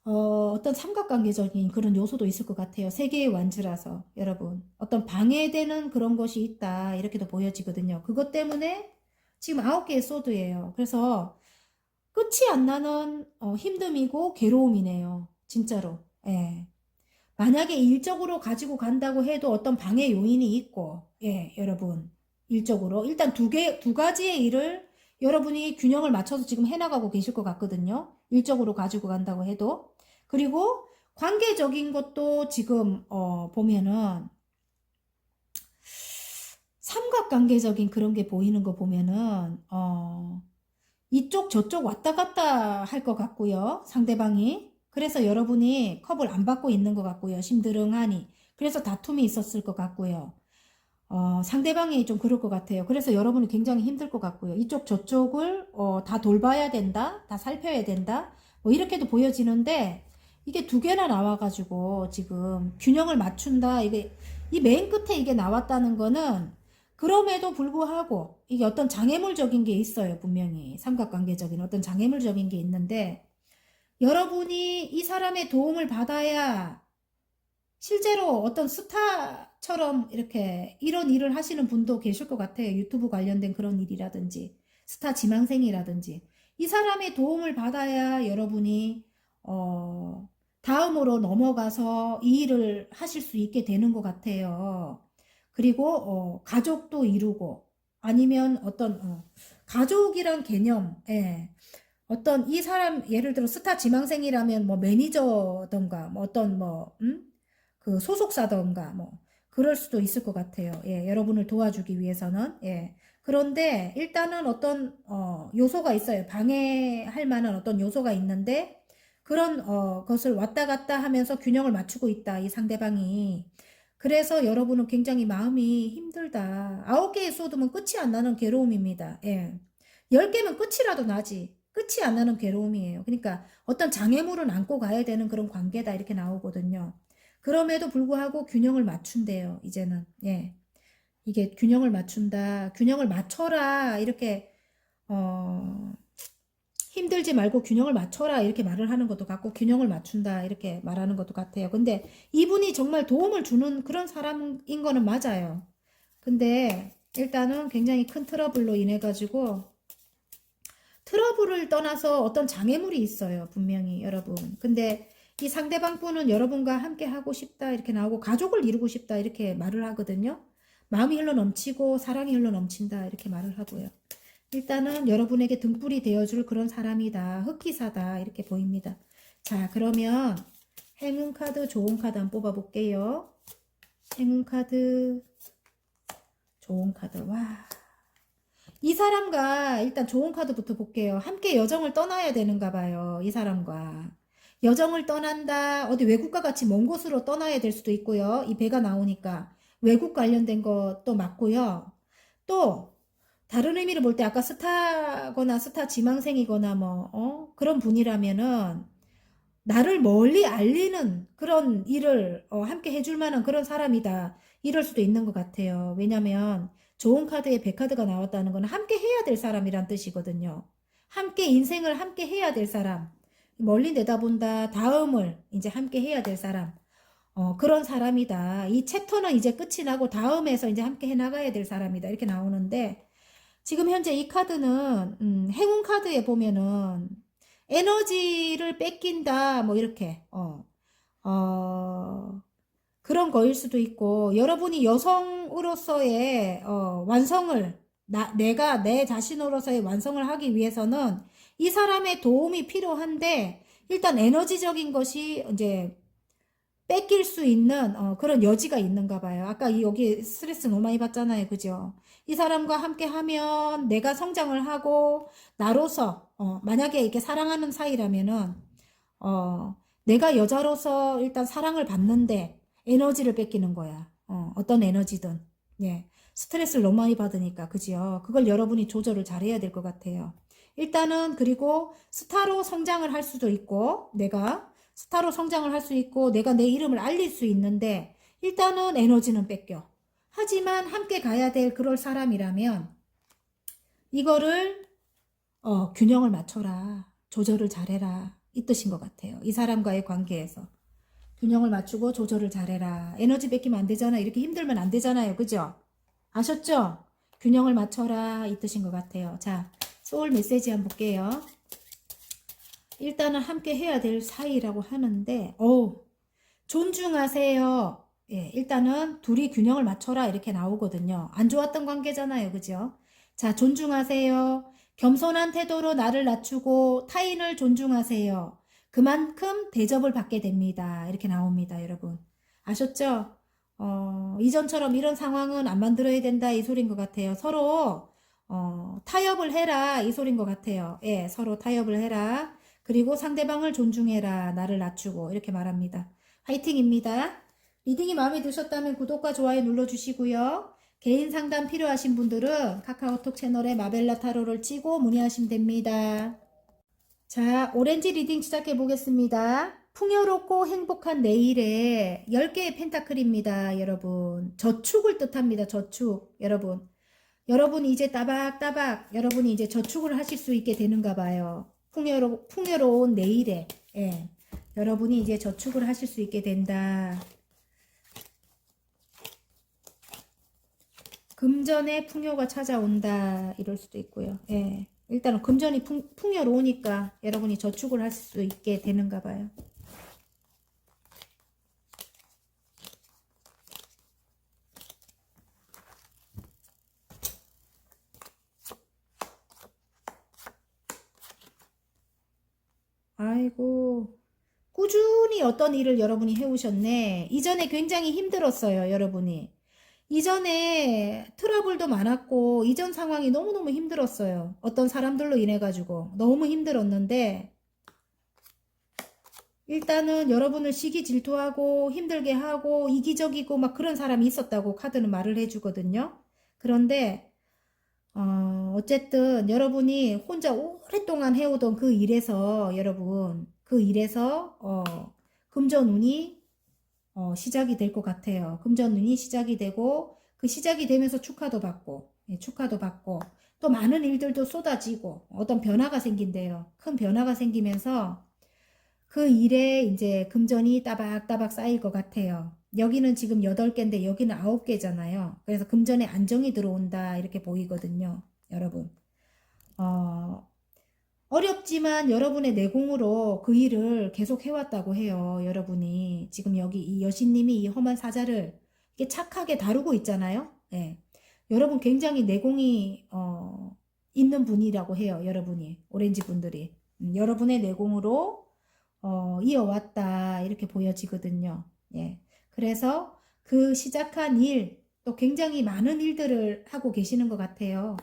어떤 삼각관계적인 그런 요소도 있을 것 같아요. 세계의 완주라서 여러분 어떤 방해되는 그런 것이 있다 이렇게도 보여지거든요. 그것 때문에 지금 9개의 소드예요. 그래서 끝이 안 나는 힘듦이고 괴로움이네요. 진짜로. 예. 만약에 일적으로 가지고 간다고 해도 어떤 방해 요인이 있고, 예, 여러분. 일적으로. 일단 두 가지의 일을 여러분이 균형을 맞춰서 지금 해나가고 계실 것 같거든요. 일적으로 가지고 간다고 해도. 그리고 관계적인 것도 지금, 보면은, 삼각관계적인 그런 게 보이는 거 보면은, 이쪽 저쪽 왔다 갔다 할 것 같고요. 상대방이. 그래서 여러분이 컵을 안 받고 있는 것 같고요. 심드렁하니. 그래서 다툼이 있었을 것 같고요. 상대방이 좀 그럴 것 같아요. 그래서 여러분이 굉장히 힘들 것 같고요. 이쪽 저쪽을 다 돌봐야 된다. 다 살펴야 된다. 뭐 이렇게도 보여지는데 이게 두 개나 나와가지고 지금 균형을 맞춘다. 이게 이 맨 끝에 이게 나왔다는 거는 그럼에도 불구하고 이게 어떤 장애물적인 게 있어요. 분명히 삼각관계적인 어떤 장애물적인 게 있는데 여러분이 이 사람의 도움을 받아야 실제로 어떤 스타처럼 이렇게 이런 일을 하시는 분도 계실 것 같아요. 유튜브 관련된 그런 일이라든지 스타 지망생이라든지 이 사람의 도움을 받아야 여러분이 다음으로 넘어가서 이 일을 하실 수 있게 되는 것 같아요. 그리고 가족도 이루고 아니면 어떤 가족이란 개념, 예. 어떤 이 사람 예를 들어 스타 지망생이라면 뭐 매니저던가 뭐 어떤 그 소속사던가 뭐 그럴 수도 있을 것 같아요. 예, 여러분을 도와주기 위해서는 예. 그런데 일단은 어떤 요소가 있어요. 방해할 만한 어떤 요소가 있는데 그런 것을 왔다 갔다 하면서 균형을 맞추고 있다. 이 상대방이. 그래서 여러분은 굉장히 마음이 힘들다. 9개의 소드면 끝이 안 나는 괴로움입니다. 예. 10개면 끝이라도 나지. 끝이 안 나는 괴로움이에요. 그러니까 어떤 장애물은 안고 가야 되는 그런 관계다. 이렇게 나오거든요. 그럼에도 불구하고 균형을 맞춘대요. 이제는. 예. 이게 균형을 맞춘다. 균형을 맞춰라. 이렇게, 힘들지 말고 균형을 맞춰라. 이렇게 말을 하는 것도 같고, 균형을 맞춘다. 이렇게 말하는 것도 같아요. 근데 이분이 정말 도움을 주는 그런 사람인 거는 맞아요. 근데 일단은 굉장히 큰 트러블로 인해 가지고 트러블을 떠나서 어떤 장애물이 있어요. 분명히 여러분. 근데 이 상대방 분은 여러분과 함께 하고 싶다 이렇게 나오고 가족을 이루고 싶다 이렇게 말을 하거든요. 마음이 흘러 넘치고 사랑이 흘러 넘친다 이렇게 말을 하고요. 일단은 여러분에게 등불이 되어줄 그런 사람이다. 흑기사다 이렇게 보입니다. 자, 그러면 행운 카드, 좋은 카드 한번 뽑아볼게요. 행운 카드, 좋은 카드. 와, 이 사람과 일단 좋은 카드부터 볼게요. 함께 여정을 떠나야 되는가 봐요. 이 사람과. 여정을 떠난다. 어디 외국과 같이 먼 곳으로 떠나야 될 수도 있고요. 이 배가 나오니까 외국 관련된 것도 맞고요. 또 다른 의미를 볼 때 아까 스타거나 스타 지망생이거나 그런 분이라면은 나를 멀리 알리는 그런 일을 함께 해줄 만한 그런 사람이다. 이럴 수도 있는 것 같아요. 왜냐면 좋은 카드에 100카드가 나왔다는 건 함께 해야 될 사람이란 뜻이거든요. 함께 인생을 함께 해야 될 사람. 멀리 내다본다. 다음을 이제 함께 해야 될 사람. 그런 사람이다. 이 챕터는 이제 끝이 나고 다음에서 이제 함께 해나가야 될 사람이다. 이렇게 나오는데 지금 현재 이 카드는 행운 카드에 보면은 에너지를 뺏긴다, 뭐 이렇게, 그런 거일 수도 있고, 여러분이 여성으로서의, 완성을, 내가 내 자신으로서의 완성을 하기 위해서는 이 사람의 도움이 필요한데, 일단 에너지적인 것이 이제 뺏길 수 있는 그런 여지가 있는가 봐요. 아까 여기 스트레스 너무 많이 받잖아요. 그죠? 이 사람과 함께 하면 내가 성장을 하고 나로서 만약에 이렇게 사랑하는 사이라면은 내가 여자로서 일단 사랑을 받는데 에너지를 뺏기는 거야. 어떤 에너지든. 예. 스트레스를 너무 많이 받으니까. 그죠? 그걸 여러분이 조절을 잘해야 될 것 같아요. 일단은 그리고 스타로 성장을 할 수도 있고 내가 스타로 성장을 할 수 있고 내가 내 이름을 알릴 수 있는데 일단은 에너지는 뺏겨. 하지만 함께 가야 될 그럴 사람이라면 이거를 균형을 맞춰라. 조절을 잘해라. 이 뜻인 것 같아요. 이 사람과의 관계에서. 균형을 맞추고 조절을 잘해라. 에너지 뺏기면 안 되잖아. 이렇게 힘들면 안 되잖아요. 그죠? 아셨죠? 균형을 맞춰라. 이 뜻인 것 같아요. 자, 소울 메시지 한번 볼게요. 일단은 함께 해야 될 사이라고 하는데, 존중하세요. 예, 일단은 둘이 균형을 맞춰라. 이렇게 나오거든요. 안 좋았던 관계잖아요. 그죠? 자, 존중하세요. 겸손한 태도로 나를 낮추고 타인을 존중하세요. 그만큼 대접을 받게 됩니다. 이렇게 나옵니다. 여러분. 아셨죠? 이전처럼 이런 상황은 안 만들어야 된다. 이 소린 것 같아요. 서로, 타협을 해라. 이 소린 것 같아요. 예, 서로 타협을 해라. 그리고 상대방을 존중해라. 나를 낮추고. 이렇게 말합니다. 화이팅입니다. 리딩이 마음에 드셨다면 구독과 좋아요 눌러주시고요. 개인 상담 필요하신 분들은 카카오톡 채널에 마벨라 타로를 치고 문의하시면 됩니다. 자, 오렌지 리딩 시작해 보겠습니다. 풍요롭고 행복한 내일에 10개의 펜타클입니다. 여러분. 저축을 뜻합니다. 저축. 여러분. 여러분이 이제 따박따박 여러분이 이제 저축을 하실 수 있게 되는가 봐요. 풍요로운 내일에. 예. 여러분이 이제 저축을 하실 수 있게 된다. 금전의 풍요가 찾아온다. 이럴 수도 있고요. 예. 일단은 금전이 풍요로우니까 여러분이 저축을 할 수 있게 되는가 봐요. 아이고. 꾸준히 어떤 일을 여러분이 해오셨네. 이전에 굉장히 힘들었어요. 여러분이. 이전에 트러블도 많았고 이전 상황이 너무너무 힘들었어요. 어떤 사람들로 인해 가지고 너무 힘들었는데 일단은 여러분을 시기 질투하고 힘들게 하고 이기적이고 막 그런 사람이 있었다고 카드는 말을 해주거든요. 그런데 어쨌든 여러분이 혼자 오랫동안 해오던 그 일에서 여러분 그 일에서 금전운이 시작이 될 것 같아요. 금전운이 시작이 되고 그 시작이 되면서 축하도 받고 예, 축하도 받고 또 많은 일들도 쏟아지고 어떤 변화가 생긴대요. 큰 변화가 생기면서 그 일에 이제 금전이 따박따박 쌓일 것 같아요. 여기는 지금 8개인데 여기는 9개잖아요. 그래서 금전에 안정이 들어온다 이렇게 보이거든요. 여러분. 어렵지만 여러분의 내공으로 그 일을 계속 해왔다고 해요. 여러분이 지금 여기 이 여신님이 이 험한 사자를 이렇게 착하게 다루고 있잖아요. 예. 여러분 굉장히 내공이 있는 분이라고 해요. 여러분이 오렌지 분들이 여러분의 내공으로 이어왔다 이렇게 보여지거든요. 예. 그래서 그 시작한 일 또 굉장히 많은 일들을 하고 계시는 것 같아요.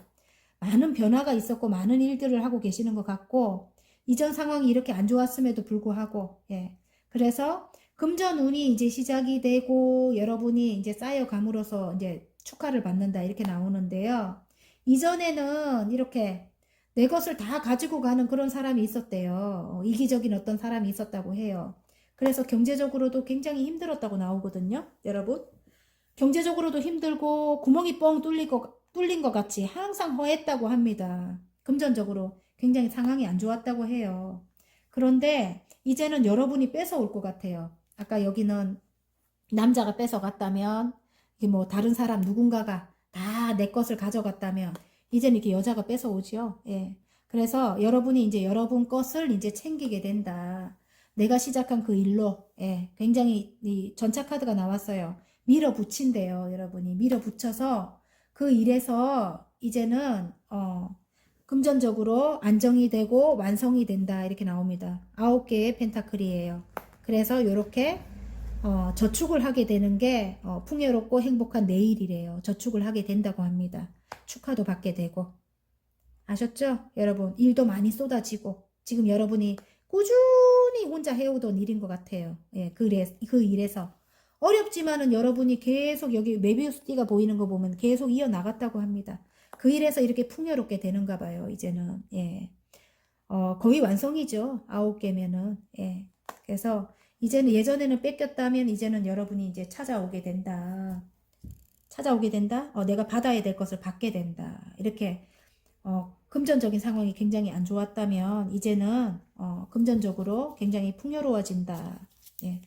많은 변화가 있었고 많은 일들을 하고 계시는 것 같고 이전 상황이 이렇게 안 좋았음에도 불구하고 예. 그래서 금전운이 이제 시작이 되고 여러분이 이제 쌓여감으로써 이제 축하를 받는다 이렇게 나오는데요. 이전에는 이렇게 내 것을 다 가지고 가는 그런 사람이 있었대요. 이기적인 어떤 사람이 있었다고 해요. 그래서 경제적으로도 굉장히 힘들었다고 나오거든요. 여러분. 경제적으로도 힘들고 구멍이 뻥 뚫린 것 같이 항상 허했다고 합니다. 금전적으로 굉장히 상황이 안 좋았다고 해요. 그런데 이제는 여러분이 뺏어올 것 같아요. 아까 여기는 남자가 뺏어갔다면 이게 뭐 다른 사람 누군가가 다 내 것을 가져갔다면 이제는 이렇게 여자가 뺏어오지요. 예. 그래서 여러분이 이제 여러분 것을 이제 챙기게 된다. 내가 시작한 그 일로, 예, 굉장히 이 전차 카드가 나왔어요. 밀어붙인대요, 여러분이. 밀어붙여서 그 일에서 이제는, 금전적으로 안정이 되고 완성이 된다. 이렇게 나옵니다. 9개의 펜타클이에요. 그래서 이렇게, 저축을 하게 되는 게, 풍요롭고 행복한 내일이래요. 저축을 하게 된다고 합니다. 축하도 받게 되고. 아셨죠? 여러분, 일도 많이 쏟아지고, 지금 여러분이 꾸준히 혼자 해오던 일인 것 같아요. 예, 그 일에서. 어렵지만은 여러분이 계속 여기 메비우스 띠가 보이는 거 보면 계속 이어나갔다고 합니다. 그 일에서 이렇게 풍요롭게 되는가 봐요, 이제는. 예. 거의 완성이죠. 9개면은. 예. 그래서 이제는 예전에는 뺏겼다면 이제는 여러분이 이제 찾아오게 된다. 찾아오게 된다? 내가 받아야 될 것을 받게 된다. 이렇게 금전적인 상황이 굉장히 안 좋았다면 이제는 금전적으로 굉장히 풍요로워진다. 예.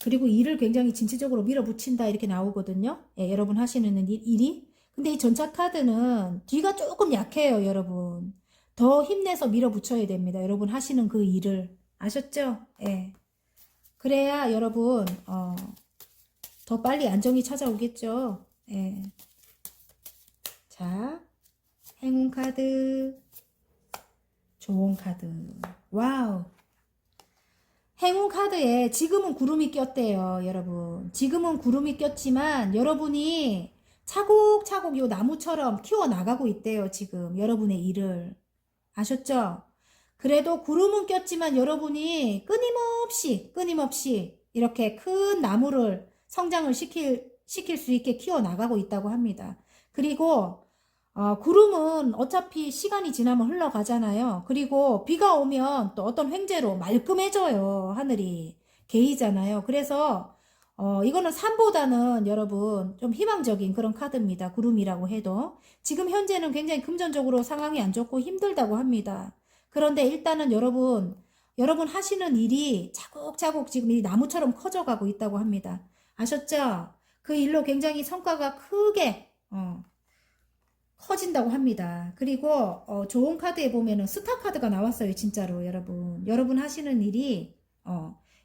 그리고 일을 굉장히 진취적으로 밀어붙인다 이렇게 나오거든요. 예, 여러분 하시는 일이. 근데 이 전차 카드는 뒤가 조금 약해요, 여러분. 더 힘내서 밀어붙여야 됩니다. 여러분 하시는 그 일을. 아셨죠? 예. 그래야 여러분 더 빨리 안정이 찾아오겠죠. 예. 자, 행운 카드, 좋은 카드. 와우. 행운 카드에 지금은 구름이 꼈대요, 여러분. 지금은 구름이 꼈지만 여러분이 차곡차곡 요 나무처럼 키워나가고 있대요, 지금. 여러분의 일을. 아셨죠? 그래도 구름은 꼈지만 여러분이 끊임없이 이렇게 큰 나무를 성장을 시킬 수 있게 키워나가고 있다고 합니다. 그리고 구름은 어차피 시간이 지나면 흘러가잖아요. 그리고 비가 오면 또 어떤 횡재로 말끔해져요. 하늘이 개이잖아요. 그래서 이거는 산보다는 여러분 좀 희망적인 그런 카드입니다. 구름이라고 해도 지금 현재는 굉장히 금전적으로 상황이 안 좋고 힘들다고 합니다. 그런데 일단은 여러분 하시는 일이 차곡차곡 지금 이 나무처럼 커져가고 있다고 합니다. 아셨죠? 그 일로 굉장히 성과가 크게 커진다고 합니다. 그리고 좋은 카드에 보면은 스타 카드가 나왔어요. 진짜로 여러분. 여러분 하시는 일이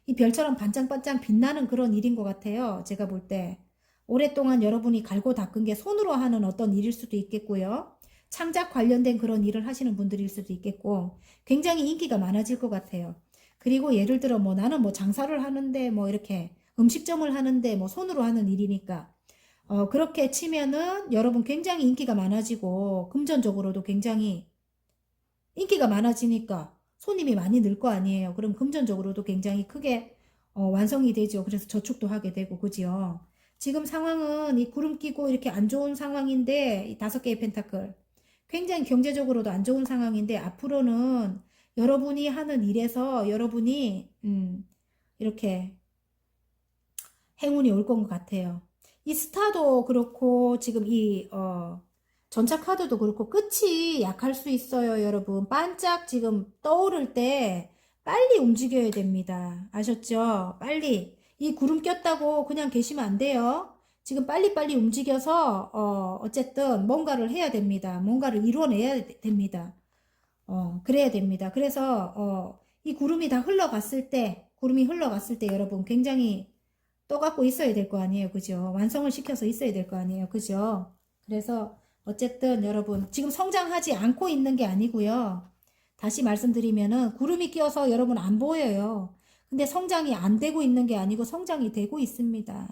이 별처럼 반짝반짝 빛나는 그런 일인 것 같아요. 제가 볼 때. 오랫동안 여러분이 갈고 닦은 게 손으로 하는 어떤 일일 수도 있겠고요. 창작 관련된 그런 일을 하시는 분들일 수도 있겠고 굉장히 인기가 많아질 것 같아요. 그리고 예를 들어 뭐 나는 뭐 장사를 하는데 뭐 이렇게 음식점을 하는데 뭐 손으로 하는 일이니까 그렇게 치면은 여러분 굉장히 인기가 많아지고 금전적으로도 굉장히 인기가 많아지니까 손님이 많이 늘 거 아니에요. 그럼 금전적으로도 굉장히 크게 완성이 되죠. 그래서 저축도 하게 되고 그지요. 지금 상황은 이 구름 끼고 이렇게 안 좋은 상황인데 이 5개의 펜타클 굉장히 경제적으로도 안 좋은 상황인데 앞으로는 여러분이 하는 일에서 여러분이 이렇게 행운이 올 것 같아요. 이 스타도 그렇고 지금 이 전차 카드도 그렇고 끝이 약할 수 있어요, 여러분. 반짝 지금 떠오를 때 빨리 움직여야 됩니다. 아셨죠? 빨리. 이 구름 꼈다고 그냥 계시면 안 돼요. 지금 빨리빨리 움직여서 어쨌든 뭔가를 해야 됩니다. 뭔가를 이루어내야 됩니다. 그래야 됩니다. 그래서 이 구름이 다 흘러갔을 때 여러분 굉장히 떠갖고 있어야 될 거 아니에요. 그죠? 완성을 시켜서 있어야 될 거 아니에요. 그죠? 그래서 어쨌든 여러분 지금 성장하지 않고 있는 게 아니고요. 다시 말씀드리면은 구름이 끼어서 여러분 안 보여요. 근데 성장이 안 되고 있는 게 아니고 성장이 되고 있습니다.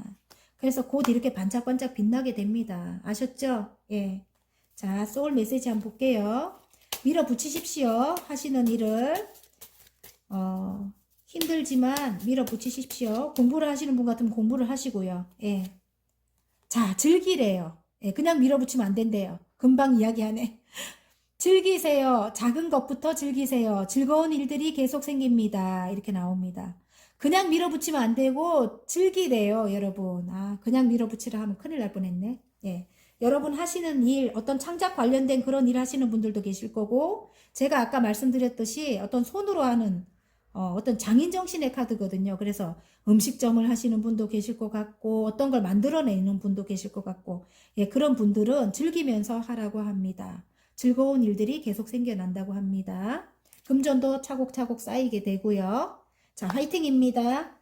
그래서 곧 이렇게 반짝반짝 빛나게 됩니다. 아셨죠? 예. 자, 소울 메시지 한번 볼게요. 밀어붙이십시오. 하시는 일을. 힘들지만 밀어붙이십시오. 공부를 하시는 분 같으면 공부를 하시고요. 예. 자, 즐기래요. 예, 그냥 밀어붙이면 안 된대요. 금방 이야기하네. 즐기세요. 작은 것부터 즐기세요. 즐거운 일들이 계속 생깁니다. 이렇게 나옵니다. 그냥 밀어붙이면 안 되고 즐기래요, 여러분. 그냥 밀어붙이라 하면 큰일 날 뻔했네. 예. 여러분 하시는 일, 어떤 창작 관련된 그런 일 하시는 분들도 계실 거고, 제가 아까 말씀드렸듯이 어떤 손으로 하는 어떤 장인정신의 카드거든요. 그래서 음식점을 하시는 분도 계실 것 같고 어떤 걸 만들어내는 분도 계실 것 같고 예, 그런 분들은 즐기면서 하라고 합니다. 즐거운 일들이 계속 생겨난다고 합니다. 금전도 차곡차곡 쌓이게 되고요. 자, 화이팅입니다.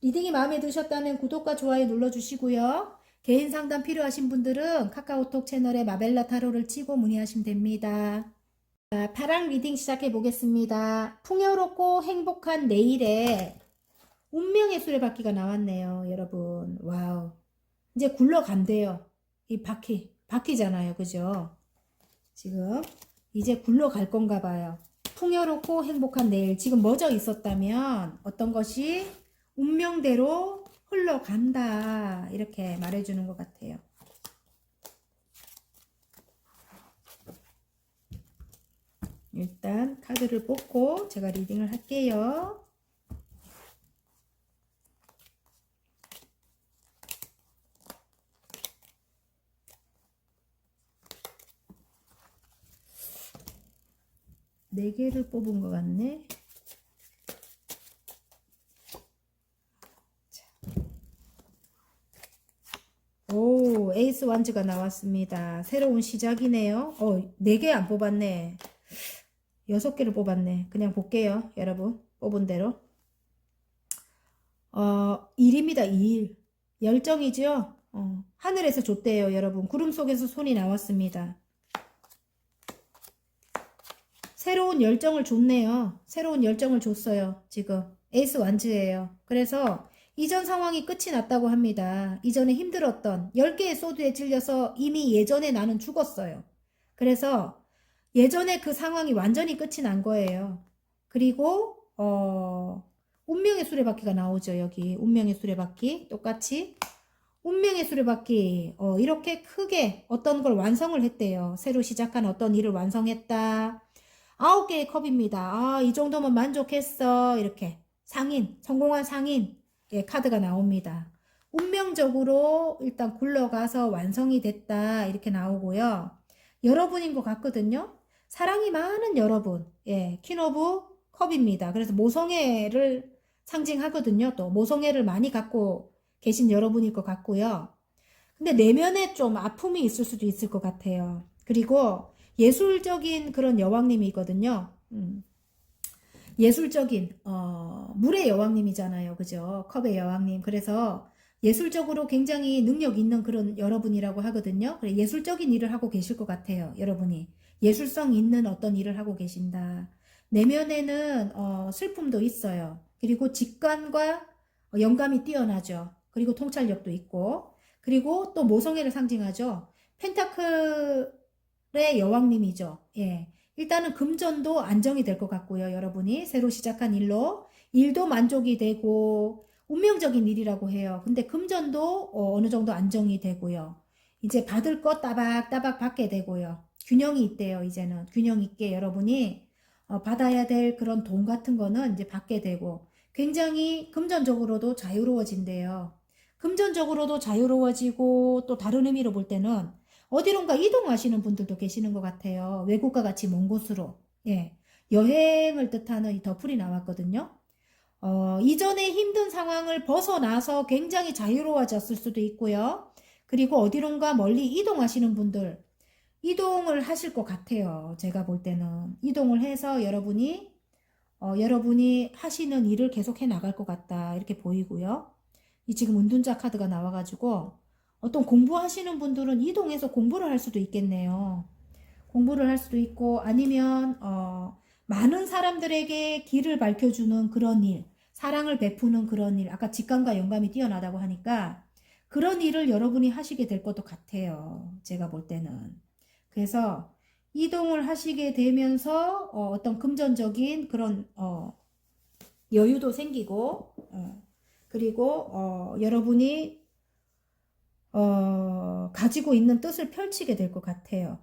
리딩이 마음에 드셨다면 구독과 좋아요 눌러주시고요. 개인 상담 필요하신 분들은 카카오톡 채널에 마벨라 타로를 치고 문의하시면 됩니다. 자, 파랑 리딩 시작해 보겠습니다. 풍요롭고 행복한 내일에 운명의 수레바퀴가 나왔네요, 여러분. 와우. 이제 굴러간대요. 이 바퀴잖아요, 그죠? 지금 이제 굴러갈 건가 봐요. 풍요롭고 행복한 내일. 지금 멎어 있었다면 어떤 것이 운명대로 흘러간다. 이렇게 말해주는 것 같아요. 일단 카드를 뽑고 제가 리딩을 할게요. 네 개를 뽑은 것 같네. 오, 에이스 완즈가 나왔습니다. 새로운 시작이네요. 네 개 안 뽑았네. 6개를 뽑았네. 그냥 볼게요, 여러분. 뽑은 대로. 일입니다, 일. 열정이죠? 하늘에서 줬대요, 여러분. 구름 속에서 손이 나왔습니다. 새로운 열정을 줬네요. 새로운 열정을 줬어요, 지금. 에이스 완즈예요. 그래서 이전 상황이 끝이 났다고 합니다. 이전에 힘들었던 10개의 소드에 찔려서 이미 예전에 나는 죽었어요. 그래서 예전에 그 상황이 완전히 끝이 난 거예요. 그리고 운명의 수레바퀴가 나오죠. 여기 운명의 수레바퀴 똑같이 운명의 수레바퀴 이렇게 크게 어떤 걸 완성을 했대요. 새로 시작한 어떤 일을 완성했다. 9개의 컵입니다. 이 정도면 만족했어. 이렇게 상인, 성공한 상인 카드가 나옵니다. 운명적으로 일단 굴러가서 완성이 됐다. 이렇게 나오고요. 여러분인 것 같거든요. 사랑이 많은 여러분. 퀸 오브 컵입니다. 그래서 모성애를 상징하거든요. 또 모성애를 많이 갖고 계신 여러분일 것 같고요. 근데 내면에 좀 아픔이 있을 수도 있을 것 같아요. 그리고 예술적인 그런 여왕님이거든요. 예술적인 물의 여왕님이잖아요. 그죠? 컵의 여왕님. 그래서 예술적으로 굉장히 능력 있는 그런 여러분이라고 하거든요. 그래, 예술적인 일을 하고 계실 것 같아요. 여러분이. 예술성 있는 어떤 일을 하고 계신다. 내면에는 슬픔도 있어요. 그리고 직관과 영감이 뛰어나죠. 그리고 통찰력도 있고. 그리고 또 모성애를 상징하죠. 펜타클의 여왕님이죠. 일단은 금전도 안정이 될 것 같고요. 여러분이 새로 시작한 일도 만족이 되고 운명적인 일이라고 해요. 근데 금전도 어느 정도 안정이 되고요. 이제 받을 것 따박따박 받게 되고요. 균형이 있대요. 이제는 균형 있게 여러분이 받아야 될 그런 돈 같은 거는 이제 받게 되고 굉장히 금전적으로도 자유로워진대요. 금전적으로도 자유로워지고 또 다른 의미로 볼 때는 어디론가 이동하시는 분들도 계시는 것 같아요. 외국과 같이 먼 곳으로. 여행을 뜻하는 이 더풀이 나왔거든요. 이전에 힘든 상황을 벗어나서 굉장히 자유로워졌을 수도 있고요. 그리고 어디론가 멀리 이동하시는 분들, 이동을 하실 것 같아요. 제가 볼 때는. 이동을 해서 여러분이 하시는 일을 계속 해 나갈 것 같다. 이렇게 보이고요. 이 지금 은둔자 카드가 나와가지고 어떤 공부하시는 분들은 이동해서 공부를 할 수도 있겠네요. 공부를 할 수도 있고 아니면 많은 사람들에게 길을 밝혀주는 그런 일, 사랑을 베푸는 그런 일, 아까 직감과 영감이 뛰어나다고 하니까 그런 일을 여러분이 하시게 될 것도 같아요. 제가 볼 때는. 그래서 이동을 하시게 되면서 어떤 금전적인 그런 여유도 생기고 그리고 여러분이 가지고 있는 뜻을 펼치게 될 것 같아요.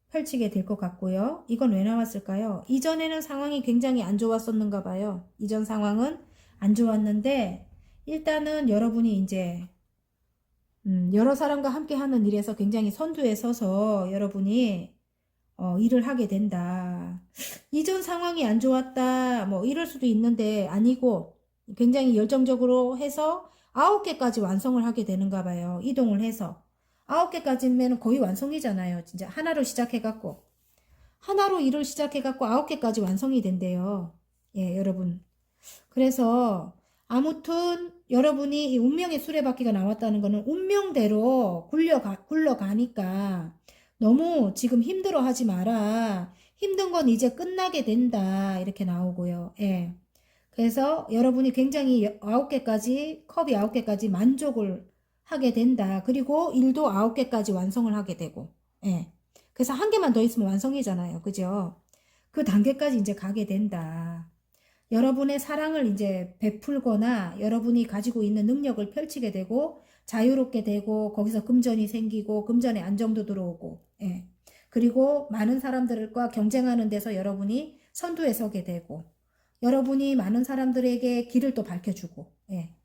펼치게 될 것 같고요. 이건 왜 나왔을까요? 이전에는 상황이 굉장히 안 좋았었는가 봐요. 이전 상황은 안 좋았는데 일단은 여러분이 이제 여러 사람과 함께 하는 일에서 굉장히 선두에 서서 여러분이 일을 하게 된다. 이전 상황이 안 좋았다. 뭐 이럴 수도 있는데 아니고 굉장히 열정적으로 해서 9개까지 완성을 하게 되는가 봐요. 이동을 해서. 9개까지면 거의 완성이잖아요. 진짜 하나로 시작해갖고. 하나로 일을 시작해갖고 9개까지 완성이 된대요. 예, 여러분. 그래서 아무튼 여러분이 이 운명의 수레바퀴가 나왔다는 거는 운명대로 굴러가니까 너무 지금 힘들어 하지 마라. 힘든 건 이제 끝나게 된다. 이렇게 나오고요. 예. 그래서 여러분이 굉장히 9개까지, 컵이 9개까지 만족을 하게 된다. 그리고 일도 9개까지 완성을 하게 되고. 예. 그래서 한 개만 더 있으면 완성이잖아요. 그죠? 그 단계까지 이제 가게 된다. 여러분의 사랑을 이제 베풀거나 여러분이 가지고 있는 능력을 펼치게 되고 자유롭게 되고 거기서 금전이 생기고 금전의 안정도 들어오고 예. 그리고 많은 사람들과 경쟁하는 데서 여러분이 선두에 서게 되고 여러분이 많은 사람들에게 길을 또 밝혀주고 예.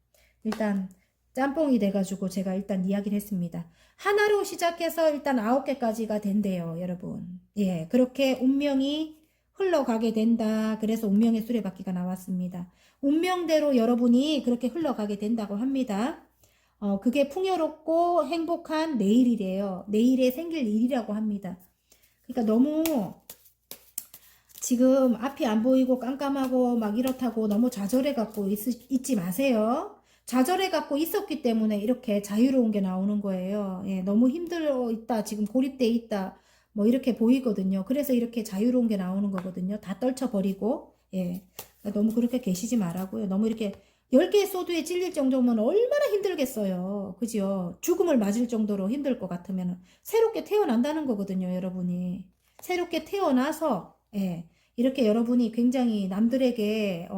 일단 짬뽕이 돼가지고 제가 일단 이야기를 했습니다. 하나로 시작해서 일단 9개까지가 된대요, 여러분. 예, 그렇게 운명이 흘러가게 된다. 그래서 운명의 수레바퀴가 나왔습니다. 운명대로 여러분이 그렇게 흘러가게 된다고 합니다. 그게 풍요롭고 행복한 내일이래요. 내일에 생길 일이라고 합니다. 그러니까 너무 지금 앞이 안 보이고 깜깜하고 막 이렇다고 너무 좌절해 갖고 있지 마세요. 좌절해 갖고 있었기 때문에 이렇게 자유로운 게 나오는 거예요. 예, 너무 힘들어 있다. 지금 고립돼 있다. 뭐 이렇게 보이거든요. 그래서 이렇게 자유로운 게 나오는 거거든요. 다 떨쳐버리고 예, 너무 그렇게 계시지 말라고요. 너무 이렇게 10개의 소드에 찔릴 정도면 얼마나 힘들겠어요. 그죠? 죽음을 맞을 정도로 힘들 것 같으면 새롭게 태어난다는 거거든요. 여러분이 새롭게 태어나서 예, 이렇게 여러분이 굉장히 남들에게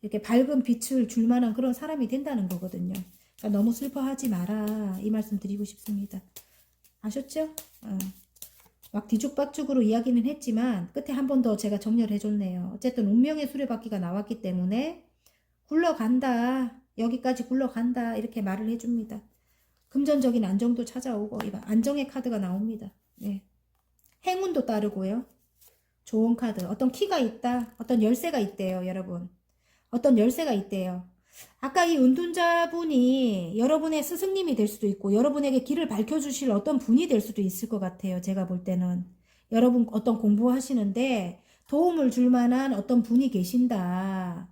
이렇게 밝은 빛을 줄 만한 그런 사람이 된다는 거거든요. 그러니까 너무 슬퍼하지 마라. 이 말씀 드리고 싶습니다. 아셨죠? 막 뒤죽박죽으로 이야기는 했지만 끝에 한 번 더 제가 정리를 해줬네요. 어쨌든 운명의 수레바퀴가 나왔기 때문에 굴러간다. 여기까지 굴러간다. 이렇게 말을 해줍니다. 금전적인 안정도 찾아오고 안정의 카드가 나옵니다. 네. 행운도 따르고요. 좋은 카드. 어떤 키가 있다. 어떤 열쇠가 있대요. 여러분. 어떤 열쇠가 있대요. 아까 이 은둔자분이 여러분의 스승님이 될 수도 있고 여러분에게 길을 밝혀주실 어떤 분이 될 수도 있을 것 같아요. 제가 볼 때는. 여러분 어떤 공부하시는데 도움을 줄 만한 어떤 분이 계신다.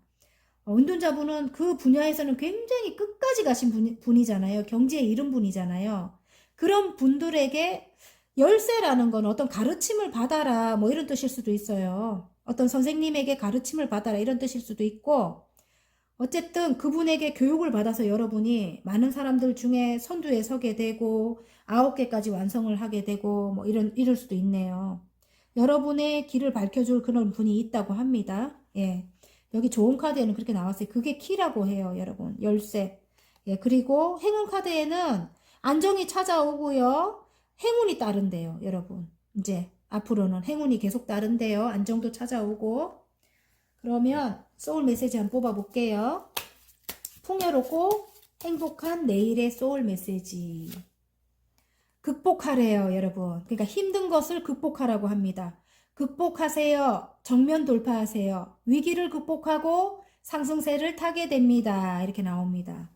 은둔자분은 그 분야에서는 굉장히 끝까지 가신 분이잖아요. 경지에 이른 분이잖아요. 그런 분들에게 열쇠라는 건 어떤 가르침을 받아라 뭐 이런 뜻일 수도 있어요. 어떤 선생님에게 가르침을 받아라 이런 뜻일 수도 있고 어쨌든 그분에게 교육을 받아서 여러분이 많은 사람들 중에 선두에 서게 되고 9개까지 완성을 하게 되고 뭐 이럴 수도 있네요. 여러분의 길을 밝혀줄 그런 분이 있다고 합니다. 예. 여기 좋은 카드에는 그렇게 나왔어요. 그게 키라고 해요, 여러분. 열쇠. 예. 그리고 행운 카드에는 안정이 찾아오고요. 행운이 따른대요, 여러분. 이제 앞으로는 행운이 계속 따른대요. 안정도 찾아오고. 그러면 소울 메시지 한번 뽑아볼게요. 풍요롭고 행복한 내일의 소울 메시지. 극복하래요, 여러분. 그러니까 힘든 것을 극복하라고 합니다. 극복하세요. 정면 돌파하세요. 위기를 극복하고 상승세를 타게 됩니다. 이렇게 나옵니다.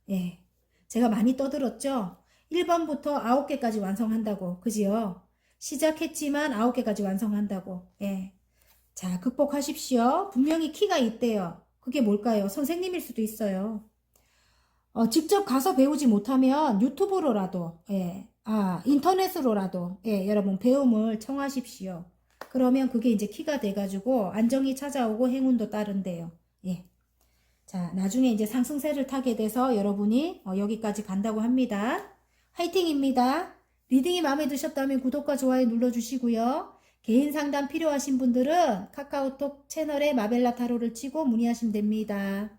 예. 제가 많이 떠들었죠? 1번부터 9개까지 완성한다고. 그지요? 시작했지만 9개까지 완성한다고. 예. 자, 극복하십시오. 분명히 키가 있대요. 그게 뭘까요? 선생님일 수도 있어요. 직접 가서 배우지 못하면 유튜브로라도, 예. 인터넷으로라도, 예, 여러분 배움을 청하십시오. 그러면 그게 이제 키가 돼가지고 안정이 찾아오고 행운도 따른대요. 예. 자, 나중에 이제 상승세를 타게 돼서 여러분이 여기까지 간다고 합니다. 화이팅입니다. 리딩이 마음에 드셨다면 구독과 좋아요 눌러주시고요. 개인 상담 필요하신 분들은 카카오톡 채널에 마벨라 타로를 치고 문의하시면 됩니다.